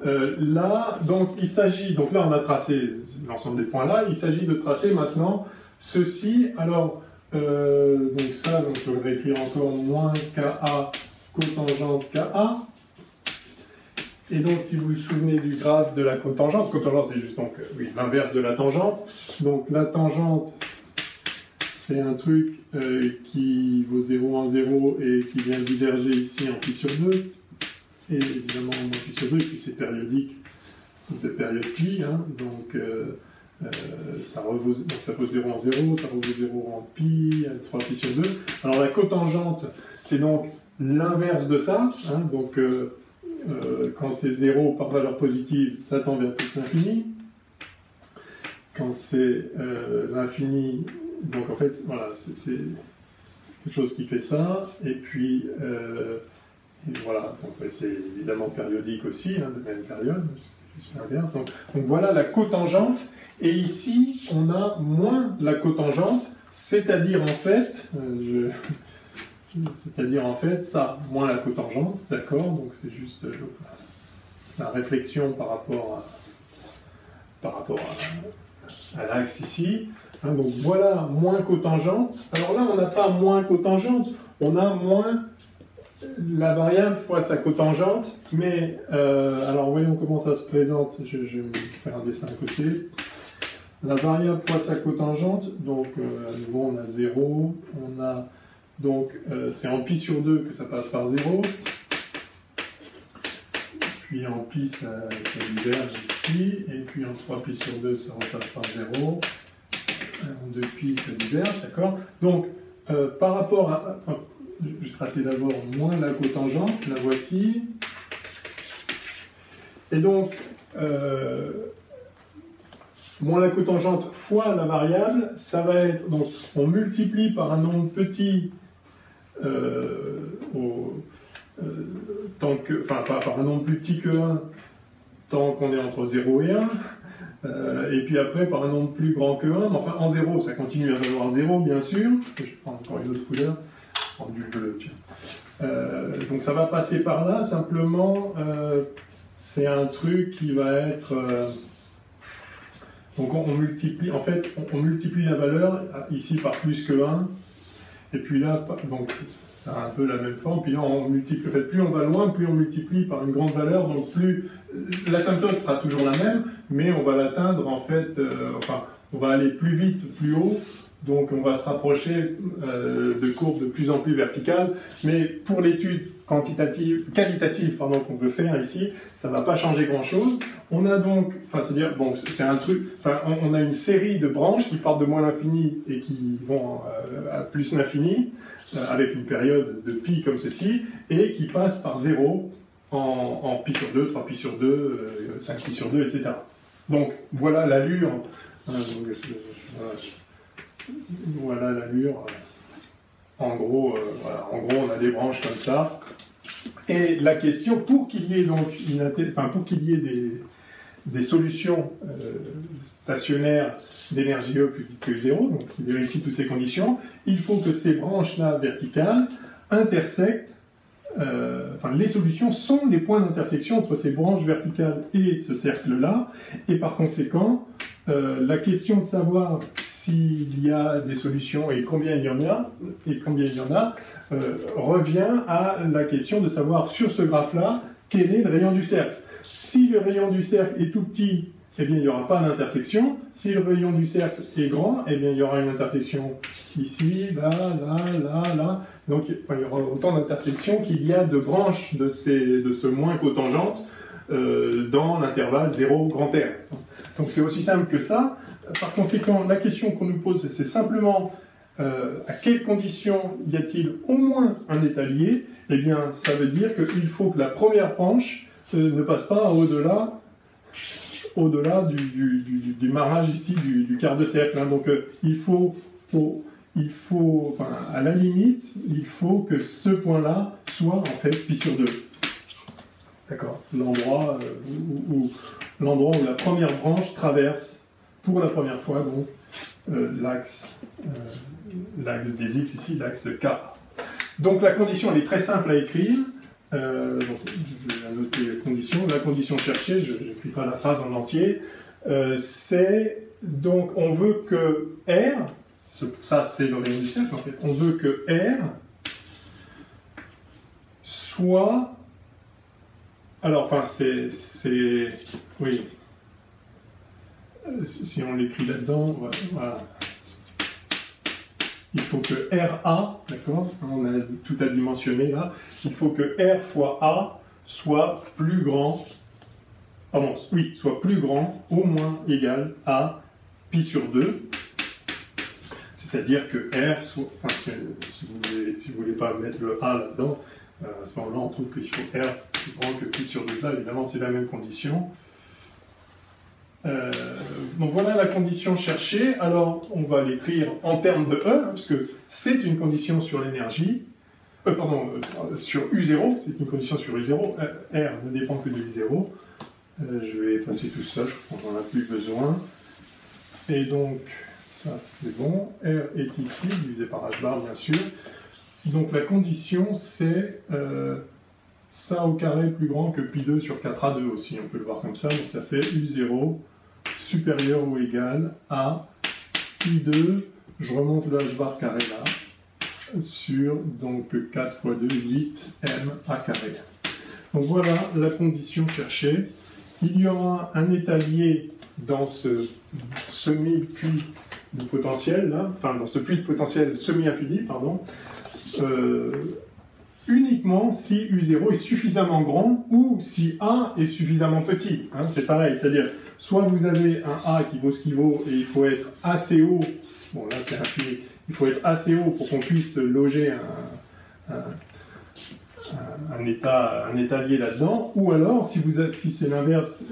[SPEAKER 1] Là, donc, il s'agit... Donc là, on a tracé l'ensemble des points là. Il s'agit de tracer maintenant ceci. Alors... donc ça, donc je vais réécrire encore moins KA cotangente KA. Et donc, si vous vous souvenez du graphe de la cotangente, c'est juste donc, oui, l'inverse de la tangente. Donc la tangente, c'est un truc qui vaut 0 en 0 et qui vient diverger ici en pi sur 2. Et évidemment en pi sur 2, et puis c'est périodique de période pi. Hein, donc ça vaut 0 en 0, ça vaut 0 en pi, 3 pi sur 2. Alors la cotangente, c'est donc l'inverse de ça. Hein, donc quand c'est 0 par valeur positive, ça tend vers plus l'infini. Quand c'est l'infini, donc en fait, voilà, c'est quelque chose qui fait ça. Et puis, et voilà, c'est évidemment périodique aussi, hein, de même période. Donc voilà la cotangente. Et ici, on a moins la cotangente, c'est-à-dire en fait, ça, moins la cotangente, d'accord? Donc c'est juste la réflexion par rapport à l'axe ici. Hein, donc voilà moins cotangente. Alors là, on n'a pas moins cotangente, on a moins la variable fois sa cotangente, mais alors voyons comment ça se présente. Je vais faire un dessin à côté. La variable fois sa cotangente, donc à nouveau on a 0, on a donc c'est en pi sur 2 que ça passe par 0, puis en pi ça diverge ici, et puis en 3 pi sur 2 ça repasse par 0, en 2 pi ça diverge, d'accord? Donc par rapport à... Enfin, je vais tracer d'abord moins la cotangente, la voici, et donc moins la cotangente fois la variable, ça va être, donc on multiplie par un nombre petit, par un nombre plus petit que 1, tant qu'on est entre 0 et 1, et puis après par un nombre plus grand que 1, mais enfin en 0, ça continue à valoir 0 bien sûr, je vais prendre encore une autre couleur, je vais prendre du bleu, tiens. Donc ça va passer par là, simplement c'est un truc qui va être... donc on multiplie, en fait, on multiplie la valeur ici par plus que 1, et puis là, donc ça a un peu la même forme, puis là on multiplie, en fait, plus on va loin, plus on multiplie par une grande valeur, donc plus l'asymptote sera toujours la même, mais on va l'atteindre en fait, enfin, on va aller plus vite, plus haut, donc on va se rapprocher de courbes de plus en plus verticales, mais pour l'étude qualitative qu'on veut faire ici, ça ne va pas changer grand-chose. On a donc, enfin c'est-à-dire, bon, c'est un truc, enfin on a une série de branches qui partent de moins l'infini et qui vont à plus l'infini, avec une période de pi comme ceci, et qui passent par 0 en pi sur 2, 3 pi sur 2, 5 pi sur 2, etc. Donc voilà l'allure, voilà l'allure. En gros, on a des branches comme ça. Et la question, pour qu'il y ait donc des solutions stationnaires d'énergie E plus petite que 0, donc qui vérifient toutes ces conditions, il faut que ces branches-là verticales intersectent, les solutions sont les points d'intersection entre ces branches verticales et ce cercle-là, et par conséquent, la question de savoir s'il y a des solutions et combien il y en a, revient à la question de savoir sur ce graphe-là quel est le rayon du cercle. Si le rayon du cercle est tout petit, eh bien il n'y aura pas d'intersection. Si le rayon du cercle est grand, eh bien il y aura une intersection ici, là, là, là, là. Donc il y aura autant d'intersections qu'il y a de branches de ce moins cotangente dans l'intervalle 0 grand R. Donc c'est aussi simple que ça. Par conséquent, la question qu'on nous pose, c'est simplement à quelles conditions y a-t-il au moins un état lié? Eh bien, ça veut dire qu'il faut que la première branche ne passe pas au-delà du marrage ici du quart de cercle. Hein. Donc, à la limite, il faut que ce point-là soit en fait pi sur 2. D'accord. L'endroit où la première branche traverse pour la première fois donc l'axe des x ici, l'axe K. Donc la condition elle est très simple à écrire. Donc, je vais noter la condition. La condition cherchée, je n'écris pas la phrase en entier, c'est donc on veut que R, ça c'est le rayon du cercle en fait, on veut que R soit, alors enfin oui, si on l'écrit là-dedans, voilà. Il faut que RA, d'accord, on a tout adimensionné là, il faut que R fois A soit plus grand, soit plus grand, au moins égal à pi sur 2, c'est-à-dire que R soit, si vous voulez pas mettre le A là-dedans, à ce moment-là on trouve qu'il faut R plus grand que pi sur 2, ça évidemment c'est la même condition. Donc voilà la condition cherchée. Alors on va l'écrire en termes de E, hein, parce que c'est une condition sur l'énergie, sur U0, c'est une condition sur U0, R ne dépend que de U0. Je vais effacer tout ça, je crois qu'on n'en a plus besoin. Et donc ça c'est bon, R est ici, divisé par H bar bien sûr. Donc la condition c'est ça au carré plus grand que pi2 sur 4a2 aussi, on peut le voir comme ça, donc ça fait U0 supérieur ou égal à pi2, je remonte le h bar carré là, sur donc 4 fois 2, 8 m a carré. Donc voilà la condition cherchée. Il y aura un état lié dans ce semi-puits de potentiel, là, enfin dans ce puits de potentiel semi-infini, pardon, uniquement si U0 est suffisamment grand ou si A est suffisamment petit. Hein, c'est pareil, c'est-à-dire, soit vous avez un A qui vaut ce qu'il vaut et il faut être assez haut, bon là c'est infini, il faut être assez haut pour qu'on puisse loger un état lié là-dedans, ou alors, si c'est l'inverse,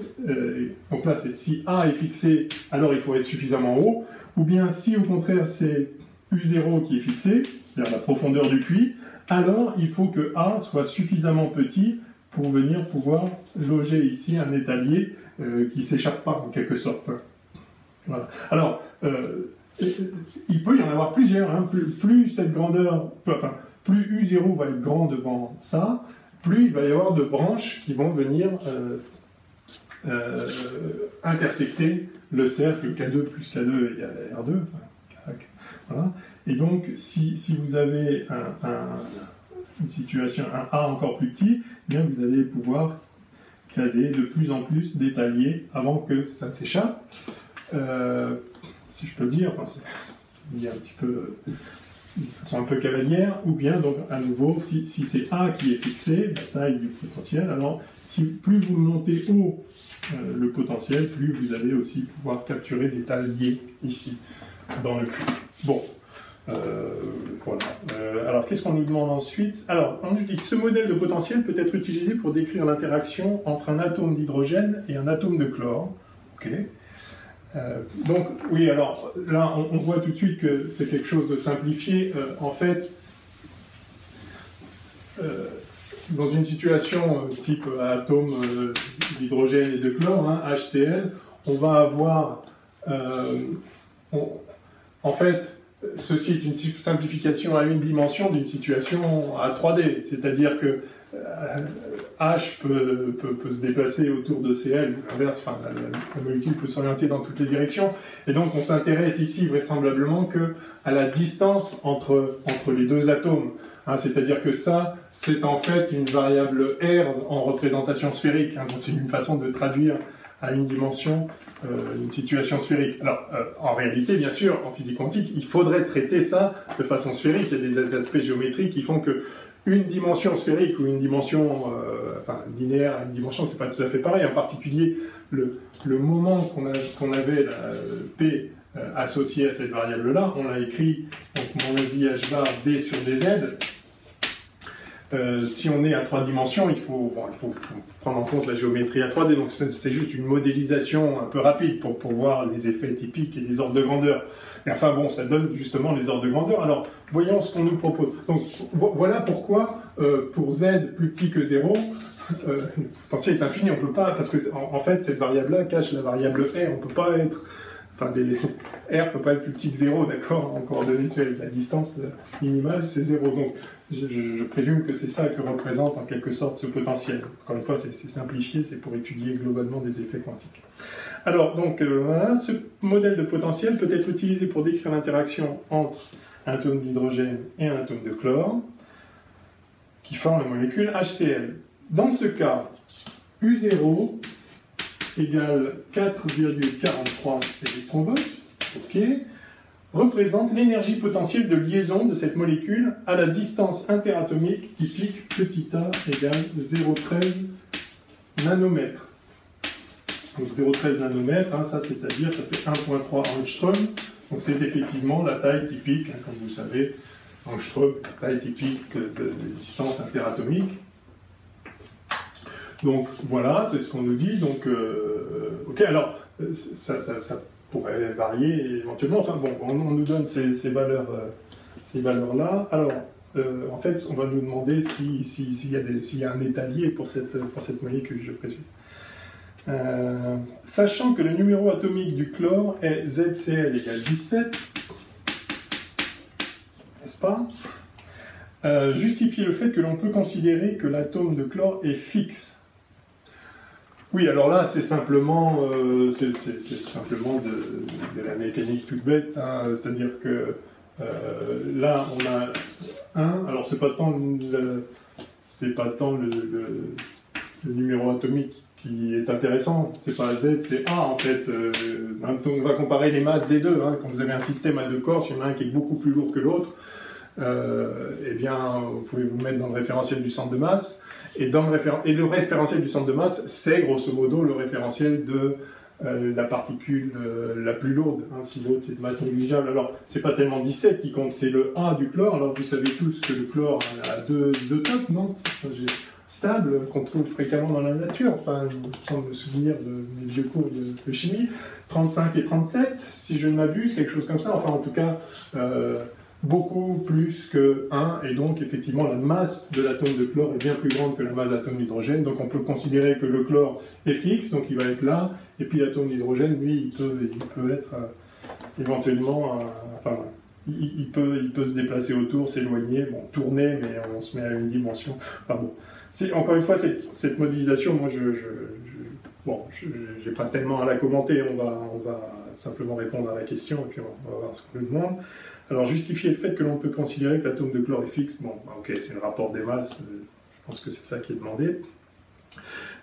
[SPEAKER 1] donc là, c'est si A est fixé, alors il faut être suffisamment haut, ou bien si au contraire c'est U0 qui est fixé, c'est-à-dire la profondeur du puits, alors il faut que A soit suffisamment petit pour venir pouvoir loger ici un étalier qui ne s'échappe pas en quelque sorte. Voilà. Alors, il peut y en avoir plusieurs, hein. Plus cette grandeur, plus U0 va être grand devant ça, plus il va y avoir de branches qui vont venir intersecter le cercle K2 plus K2 égale à R2. Voilà. Et donc, si vous avez une situation, un A encore plus petit, eh bien vous allez pouvoir caser de plus en plus d'étaliers avant que ça ne s'échappe. Si je peux dire, enfin, c'est un petit peu de façon un peu cavalière, ou bien donc à nouveau, si c'est A qui est fixé, la taille du potentiel, alors plus vous montez haut le potentiel, plus vous allez aussi pouvoir capturer des tailles liées ici dans le puits. Bon. Voilà. Alors, qu'est-ce qu'on nous demande ensuite? Alors, on nous dit que ce modèle de potentiel peut être utilisé pour décrire l'interaction entre un atome d'hydrogène et un atome de chlore. Ok. Donc, oui, alors, là, on voit tout de suite que c'est quelque chose de simplifié. En fait, dans une situation type atome d'hydrogène et de chlore, hein, HCl, on va avoir... en fait, ceci est une simplification à une dimension d'une situation à 3D, c'est-à-dire que H peut se déplacer autour de Cl, l'inverse, enfin, la molécule peut s'orienter dans toutes les directions, et donc on s'intéresse ici vraisemblablement qu'à la distance entre les deux atomes, hein, c'est-à-dire que ça, c'est en fait une variable R en représentation sphérique, hein, donc c'est une façon de traduire à une dimension une situation sphérique. Alors, en réalité, bien sûr, en physique quantique, il faudrait traiter ça de façon sphérique. Il y a des aspects géométriques qui font que une dimension sphérique ou une dimension linéaire à une dimension, c'est pas tout à fait pareil. En particulier, le moment qu'on avait la P associé à cette variable-là, on l'a écrit, donc mon I h bar D sur dz. Si on est à 3 dimensions, il faut prendre en compte la géométrie à 3D, donc c'est juste une modélisation un peu rapide pour voir les effets typiques et les ordres de grandeur. Et enfin bon, ça donne justement les ordres de grandeur. Alors, voyons ce qu'on nous propose. Donc, voilà pourquoi, pour z plus petit que 0, le potentiel est infini, on peut pas, parce que en fait, cette variable-là cache la variable R, on peut pas être... Enfin, R ne peut pas être plus petit que 0, d'accord, en coordonnées sphériques. La distance minimale, c'est 0. Donc, je présume que c'est ça que représente en quelque sorte ce potentiel. Encore une fois, c'est simplifié, c'est pour étudier globalement des effets quantiques. Alors, donc, voilà, ce modèle de potentiel peut être utilisé pour décrire l'interaction entre un atome d'hydrogène et un atome de chlore, qui forment la molécule HCl. Dans ce cas, U0 égale 4,43 électronvolts, ok, représente l'énergie potentielle de liaison de cette molécule à la distance interatomique typique petit a égale 0,13 nanomètres. Donc 0,13 nanomètres, hein, ça c'est-à-dire, ça fait 1,3 angstrom, donc c'est effectivement la taille typique, hein, comme vous le savez, angstrom, taille typique de distance interatomique. Donc voilà, c'est ce qu'on nous dit. Donc, ok, alors ça pourrait varier éventuellement. Enfin bon, on nous donne ces valeurs-là. Alors, en fait, on va nous demander s'il y a un étalier pour cette molécule, je présume. Sachant que le numéro atomique du chlore est ZCl égale 17, n'est-ce pas? Justifier le fait que l'on peut considérer que l'atome de chlore est fixe. Oui, alors là, c'est simplement, de la mécanique toute bête, hein, c'est-à-dire que là, on a 1, alors c'est pas tant le numéro atomique qui est intéressant, c'est pas Z, c'est A en fait. On va comparer les masses des deux, hein. Quand vous avez un système à deux corps, s'il y en a un qui est beaucoup plus lourd que l'autre, eh bien, vous pouvez vous mettre dans le référentiel du centre de masse, et le référentiel du centre de masse, c'est grosso modo le référentiel de la particule la plus lourde, hein, si l'autre est de masse négligeable. Alors, c'est pas tellement 17 qui compte, c'est le A du chlore. Alors, vous savez tous que le chlore a 2 isotopes, non? Stables, qu'on trouve fréquemment dans la nature. Enfin, il me semble me souvenir de mes vieux cours de chimie. 35 et 37, si je ne m'abuse, quelque chose comme ça. Enfin, en tout cas, beaucoup plus que 1, et donc effectivement la masse de l'atome de chlore est bien plus grande que la masse de l'atome d'hydrogène, donc on peut considérer que le chlore est fixe, donc il va être là, et puis l'atome d'hydrogène, lui, il peut être éventuellement, enfin, il peut se déplacer autour, s'éloigner, bon, tourner, mais on se met à une dimension. Enfin bon, encore une fois, cette modélisation, moi bon, je n'ai pas tellement à la commenter, on va simplement répondre à la question, et puis on va voir ce qu'on nous demande. Alors, justifier le fait que l'on peut considérer que l'atome de chlore est fixe, bon, ok, c'est le rapport des masses, je pense que c'est ça qui est demandé.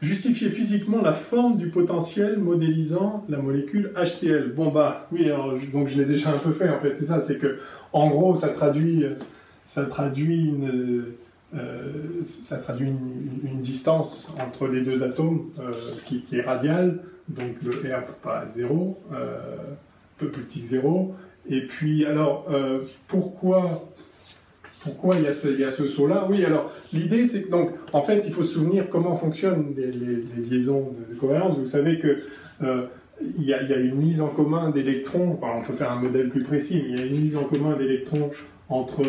[SPEAKER 1] Justifier physiquement la forme du potentiel modélisant la molécule HCl. Bon, bah, oui, alors, donc je l'ai déjà un peu fait, en fait, c'est ça, c'est que, en gros, ça traduit une distance entre les deux atomes qui est radiale, donc le R peut pas être 0, peu plus petit que 0. Et puis, alors, pourquoi il y a ce saut-là? Oui, alors, l'idée, c'est que, donc, en fait, il faut se souvenir comment fonctionnent les liaisons de covalence. Vous savez que il y a une mise en commun d'électrons, enfin, on peut faire un modèle plus précis, mais il y a une mise en commun d'électrons entre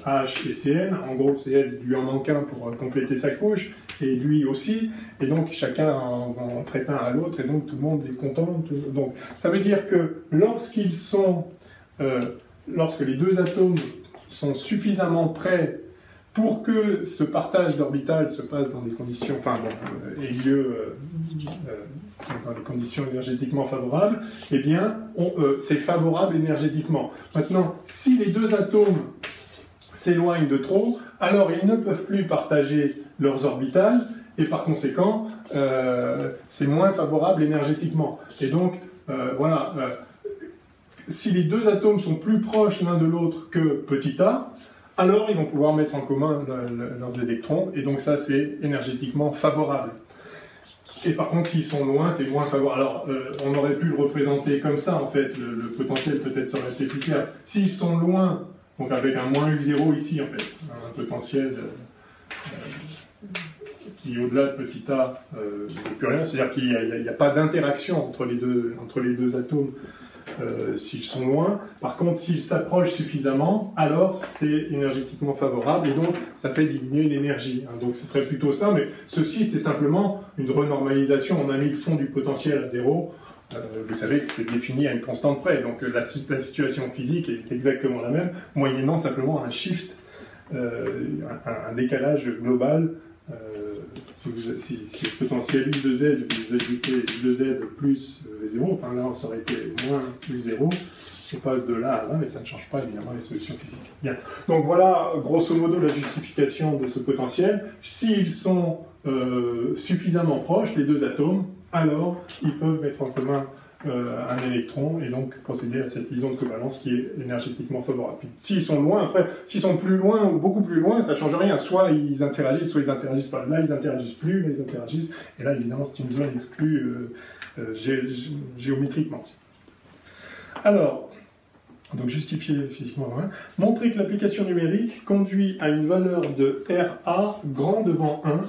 [SPEAKER 1] H et Cn. En gros, Cn lui en manque un pour compléter sa couche, et lui aussi, et donc chacun en prête un à l'autre, et donc tout le monde est content. Donc, ça veut dire que lorsque les deux atomes sont suffisamment près pour que ce partage d'orbital se passe dans des conditions, enfin bon, ait lieu dans des conditions énergétiquement favorables, eh bien, c'est favorable énergétiquement. Maintenant, si les deux atomes s'éloignent de trop, alors ils ne peuvent plus partager leurs orbitales, et par conséquent, c'est moins favorable énergétiquement. Et donc, voilà, si les deux atomes sont plus proches l'un de l'autre que petit a, alors ils vont pouvoir mettre en commun leurs électrons, et donc ça, c'est énergétiquement favorable. Et par contre, s'ils sont loin, c'est moins favorable. Alors, on aurait pu le représenter comme ça, en fait, le potentiel peut-être serait été plus clair. S'ils sont loin, donc avec un moins U0 ici, en fait, un potentiel qui, au-delà de petit a, n'est plus rien, c'est-à-dire qu'il n'y a pas d'interaction entre les deux atomes s'ils sont loin. Par contre, s'ils s'approchent suffisamment, alors c'est énergétiquement favorable, et donc ça fait diminuer l'énergie. Hein. Donc ce serait plutôt ça, mais ceci c'est simplement une renormalisation. On a mis le fond du potentiel à 0. Vous savez que c'est défini à une constante près, donc la situation physique est exactement la même, moyennant simplement un shift, un décalage global. Si le potentiel U de Z, vous ajoutez U de Z plus V0, enfin là ça aurait été moins U0, on passe de là à là, mais ça ne change pas évidemment les solutions physiques. Bien. Donc voilà grosso modo la justification de ce potentiel. S'ils sont suffisamment proches, les deux atomes, alors ils peuvent mettre en commun un électron et donc procéder à cette liaison de covalence qui est énergétiquement favorable. Puis, s'ils sont loin, après, s'ils sont plus loin ou beaucoup plus loin, ça ne change rien. Soit ils interagissent, soit ils n'interagissent pas. Là, ils n'interagissent plus, là, ils interagissent. Et là, évidemment, c'est une zone exclue géométriquement. Alors, donc justifier physiquement, hein. Montrer que l'application numérique conduit à une valeur de RA grand devant 1.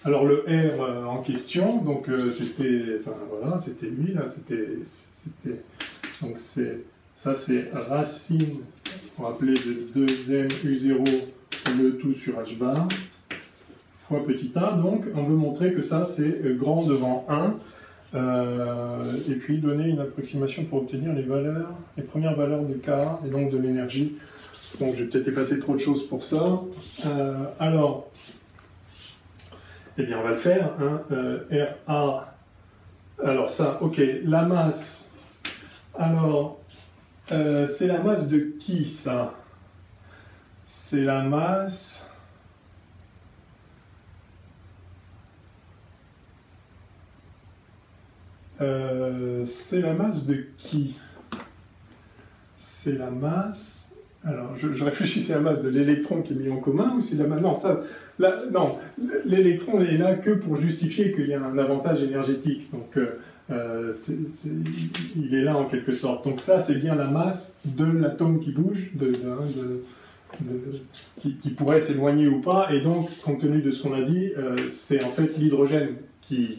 [SPEAKER 1] Alors le R en question, donc c'était, enfin voilà, c'était lui là, donc ça c'est racine, on va appeler de 2m U0 le tout sur H bar fois petit a, donc on veut montrer que ça c'est grand devant 1, et puis donner une approximation pour obtenir les premières valeurs de K et donc de l'énergie. Donc j'ai peut-être effacé trop de choses pour ça. Alors, eh bien, on va le faire. Hein. RA. Alors, ça, ok. La masse. Alors, c'est la masse de qui, ça? C'est la masse. C'est la masse de qui? C'est la masse Alors, je réfléchissais à la masse de l'électron qui est mis en commun, ou c'est la masse... Non, ça, là, non, l'électron n'est là que pour justifier qu'il y a un avantage énergétique. Donc, il est là en quelque sorte. Donc ça, c'est bien la masse de l'atome qui bouge, qui pourrait s'éloigner ou pas. Et donc, compte tenu de ce qu'on a dit, c'est en fait l'hydrogène qui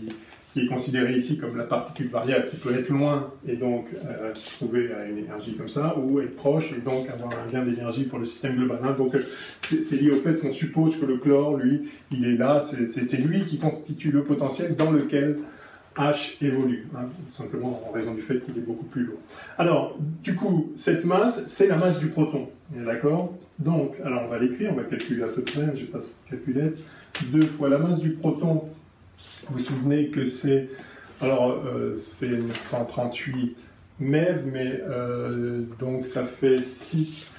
[SPEAKER 1] est considéré ici comme la particule variable qui peut être loin et donc se trouver à une énergie comme ça, ou être proche et donc avoir un gain d'énergie pour le système global. Hein. Donc c'est lié au fait qu'on suppose que le chlore, lui, il est là, c'est lui qui constitue le potentiel dans lequel H évolue, hein, tout simplement en raison du fait qu'il est beaucoup plus lourd. Alors, du coup, cette masse, c'est la masse du proton, d'accord? Donc, alors on va l'écrire, on va calculer à peu près, je n'ai pas de calculette, 2 fois la masse du proton. Vous vous souvenez que c'est, alors c'est 938 MeV, mais donc ça fait 6.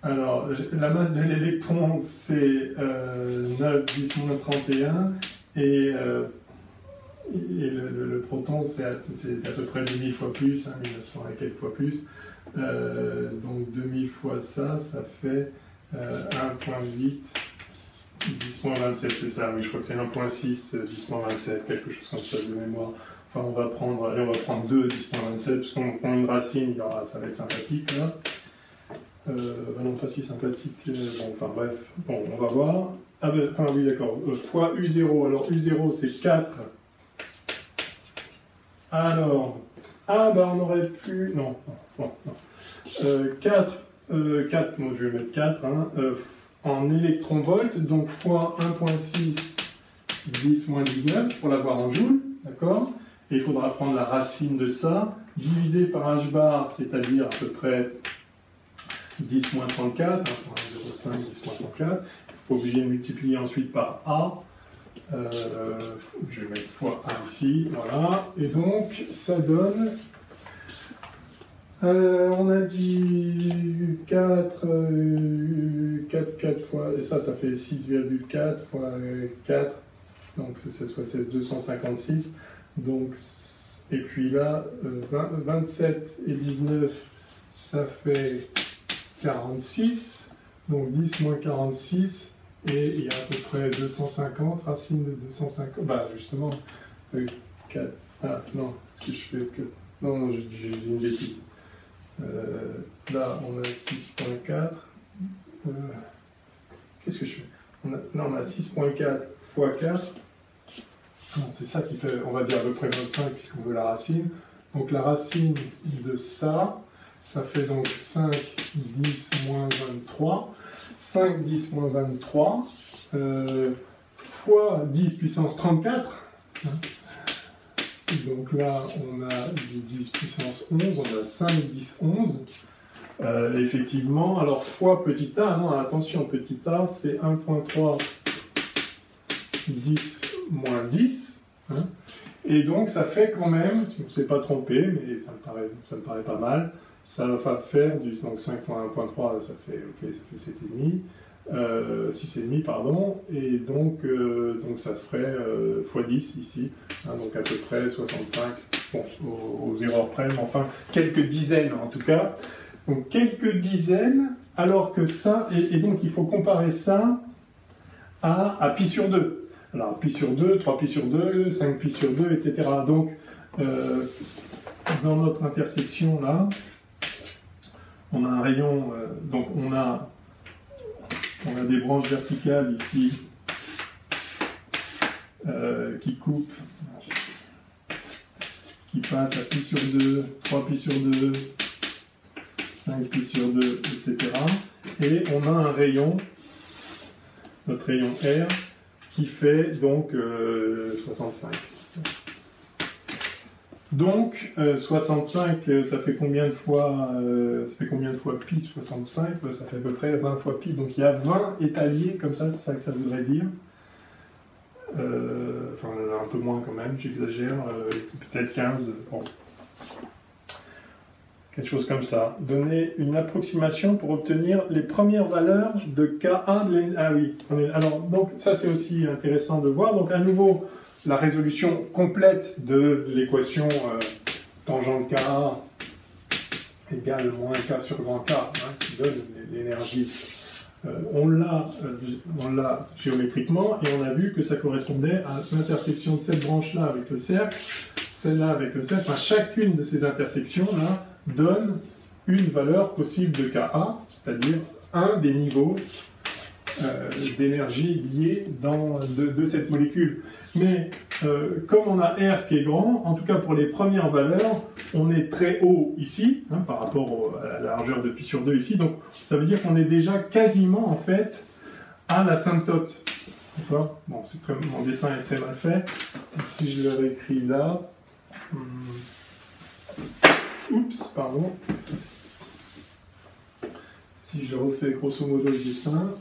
[SPEAKER 1] Alors, la masse de l'électron, c'est 9, 10, -31, et le proton, c'est à peu près 2000 fois plus, hein, 1900 et quelques fois plus. Donc 2000 fois ça, ça fait 1,8. 10-27, c'est ça, oui, je crois que c'est 1.6, 10-27, quelque chose comme ça de mémoire. Enfin, on va prendre 2, 10-27, parce qu'on prend une racine, ça va être sympathique, là. Non, pas si sympathique, bon, enfin bref, bon, on va voir. Ah ben, enfin oui, d'accord, fois U0, alors U0 c'est 4. Alors, ah bah on aurait pu, non, 4, moi je vais mettre 4, hein, en électronvolts, donc fois 1.6 10-19 pour l'avoir en joules, d'accord? Et il faudra prendre la racine de ça, divisé par h bar, c'est-à-dire à peu près 10-34, hein, 0,5 10-34. Il ne faut pas oublier de multiplier ensuite par A. Je vais mettre fois 1 ici, voilà. Et donc, ça donne... on a dit 4 fois, et ça fait 6,4 fois 4, donc c'est soit 256, donc, et puis là, 27 et 19, ça fait 46, donc 10 moins 46, et il y a à peu près 250, racine de 250, bah justement, 4, ah non, est-ce que je fais que, non, j'ai une bêtise. Là, on a 6.4. Qu'est-ce que je fais? Là, on a 6.4 fois 4. C'est ça qui fait, on va dire, à peu près 25, puisqu'on veut la racine. Donc, la racine de ça, ça fait donc 5, 10, moins 23. 5, 10, moins 23, fois 10 puissance 34. Donc là, on a du 10 puissance 11, on a 5, 10, 11. Effectivement, alors fois petit a, non, attention, petit a, c'est 1.3, 10, moins 10. Hein. Et donc, ça fait quand même, si on ne s'est pas trompé, mais ça me paraît pas mal, ça va faire, donc 5 fois 1.3, ça fait 7,5. 6,5 pardon, et donc ça ferait x 10 ici, hein, donc à peu près 65, bon, aux erreurs près, mais enfin quelques dizaines en tout cas, donc quelques dizaines, alors que ça, et donc il faut comparer ça à pi sur 2, alors pi sur 2, 3 pi sur 2, 5 pi sur 2, etc. Donc dans notre intersection là, on a un rayon, donc on a des branches verticales ici qui coupent, qui passent à pi sur 2, 3 pi sur 2, 5 pi sur 2, etc. Et on a un rayon, notre rayon R, qui fait donc 65. Donc, 65, ça fait combien de fois pi 65? Ça fait à peu près 20 fois pi. Donc, il y a 20 étaliers, comme ça, c'est ça que ça voudrait dire. Enfin, un peu moins quand même, j'exagère. Peut-être 15. Bon. Quelque chose comme ça. Donner une approximation pour obtenir les premières valeurs de Ka de l'énergie. Ah oui. Alors, donc, ça, c'est aussi intéressant de voir. Donc, à nouveau, la résolution complète de l'équation tangente Ka égale moins K sur grand K, hein, qui donne l'énergie. On l'a géométriquement et on a vu que ça correspondait à l'intersection de cette branche-là avec le cercle, celle-là avec le cercle. Enfin, chacune de ces intersections-là donne une valeur possible de Ka, c'est-à-dire un des niveaux d'énergie liés de cette molécule. Mais comme on a R qui est grand, en tout cas pour les premières valeurs, on est très haut ici, hein, par rapport à la largeur de pi sur 2 ici, donc ça veut dire qu'on est déjà quasiment en fait à l'asymptote. D'accord ? Bon, mon dessin est très mal fait. Et si je le réécris là... Oups, pardon. Si je refais grosso modo le dessin...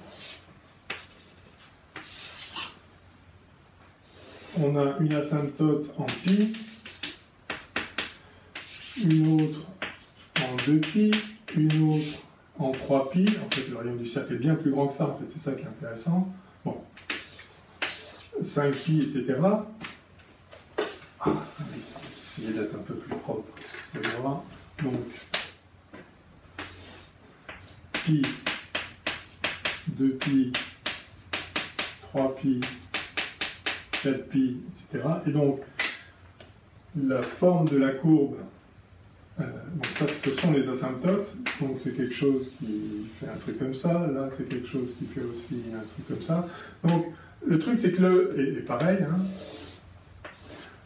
[SPEAKER 1] On a une asymptote en pi, une autre en 2pi, une autre en 3pi. En fait, le rayon du cercle est bien plus grand que ça, en fait, c'est ça qui est intéressant. Bon. 5pi, etc. Ah, oui, essayer d'être un peu plus propre, excusez-moi. Donc, pi, 2pi, 3pi, 4pi, etc. Et donc, la forme de la courbe, donc ça, ce sont les asymptotes, donc c'est quelque chose qui fait un truc comme ça, là c'est quelque chose qui fait aussi un truc comme ça. Donc, le truc c'est que et pareil, hein,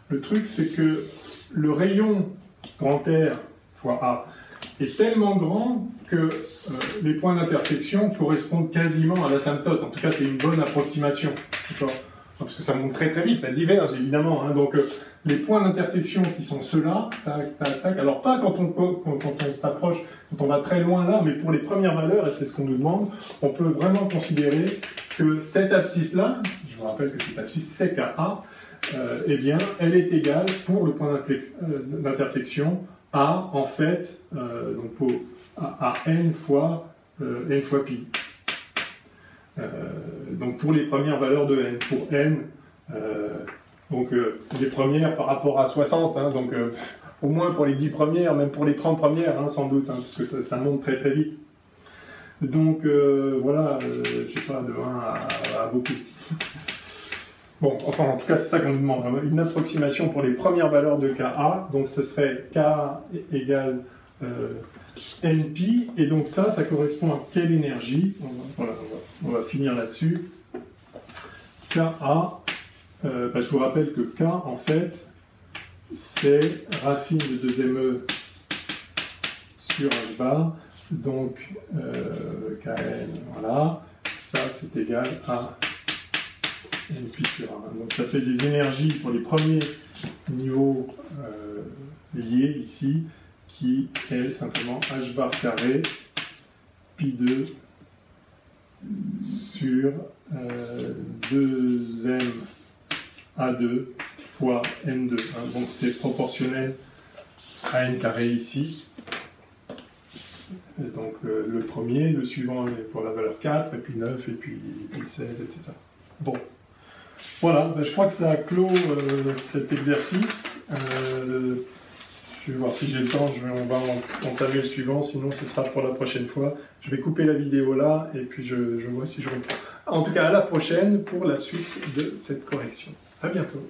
[SPEAKER 1] le truc c'est que le rayon grand R fois A est tellement grand que les points d'intersection correspondent quasiment à l'asymptote. En tout cas, c'est une bonne approximation. Parce que ça monte très très vite, ça diverge évidemment. Hein. Donc les points d'intersection qui sont ceux-là, tac, tac, tac. Alors pas quand on s'approche, quand on va très loin là, mais pour les premières valeurs, et c'est ce qu'on nous demande, on peut vraiment considérer que cette abscisse-là, je vous rappelle que cette abscisse c'est KA, eh bien, elle est égale pour le point d'intersection à, en fait, donc à n fois pi. Donc pour les premières valeurs de n, pour n, les premières par rapport à 60, hein, donc au moins pour les 10 premières, même pour les 30 premières, hein, sans doute, hein, parce que ça monte très très vite. Donc voilà, je sais pas, de 1 à beaucoup. Bon, enfin en tout cas c'est ça qu'on nous demande, hein, une approximation pour les premières valeurs de Ka, donc ce serait K égale NP, et donc ça correspond à quelle énergie? On va finir là-dessus. Ka, je vous rappelle que K, en fait, c'est racine de 2me sur h bar, donc Kn, voilà, ça c'est égal à NP sur 1. Donc ça fait des énergies pour les premiers niveaux liés ici, qui est simplement h bar carré pi 2 sur 2m A2 fois n2. Hein. Donc c'est proportionnel à n carré ici. Et donc le premier, le suivant est pour la valeur 4, et puis 9, et puis 16, etc. Bon. Voilà, je crois que ça clôt cet exercice. Je vais voir si j'ai le temps, on va entamer le suivant, sinon ce sera pour la prochaine fois. Je vais couper la vidéo là, et puis je vois si je reprends. En tout cas, à la prochaine pour la suite de cette correction. À bientôt.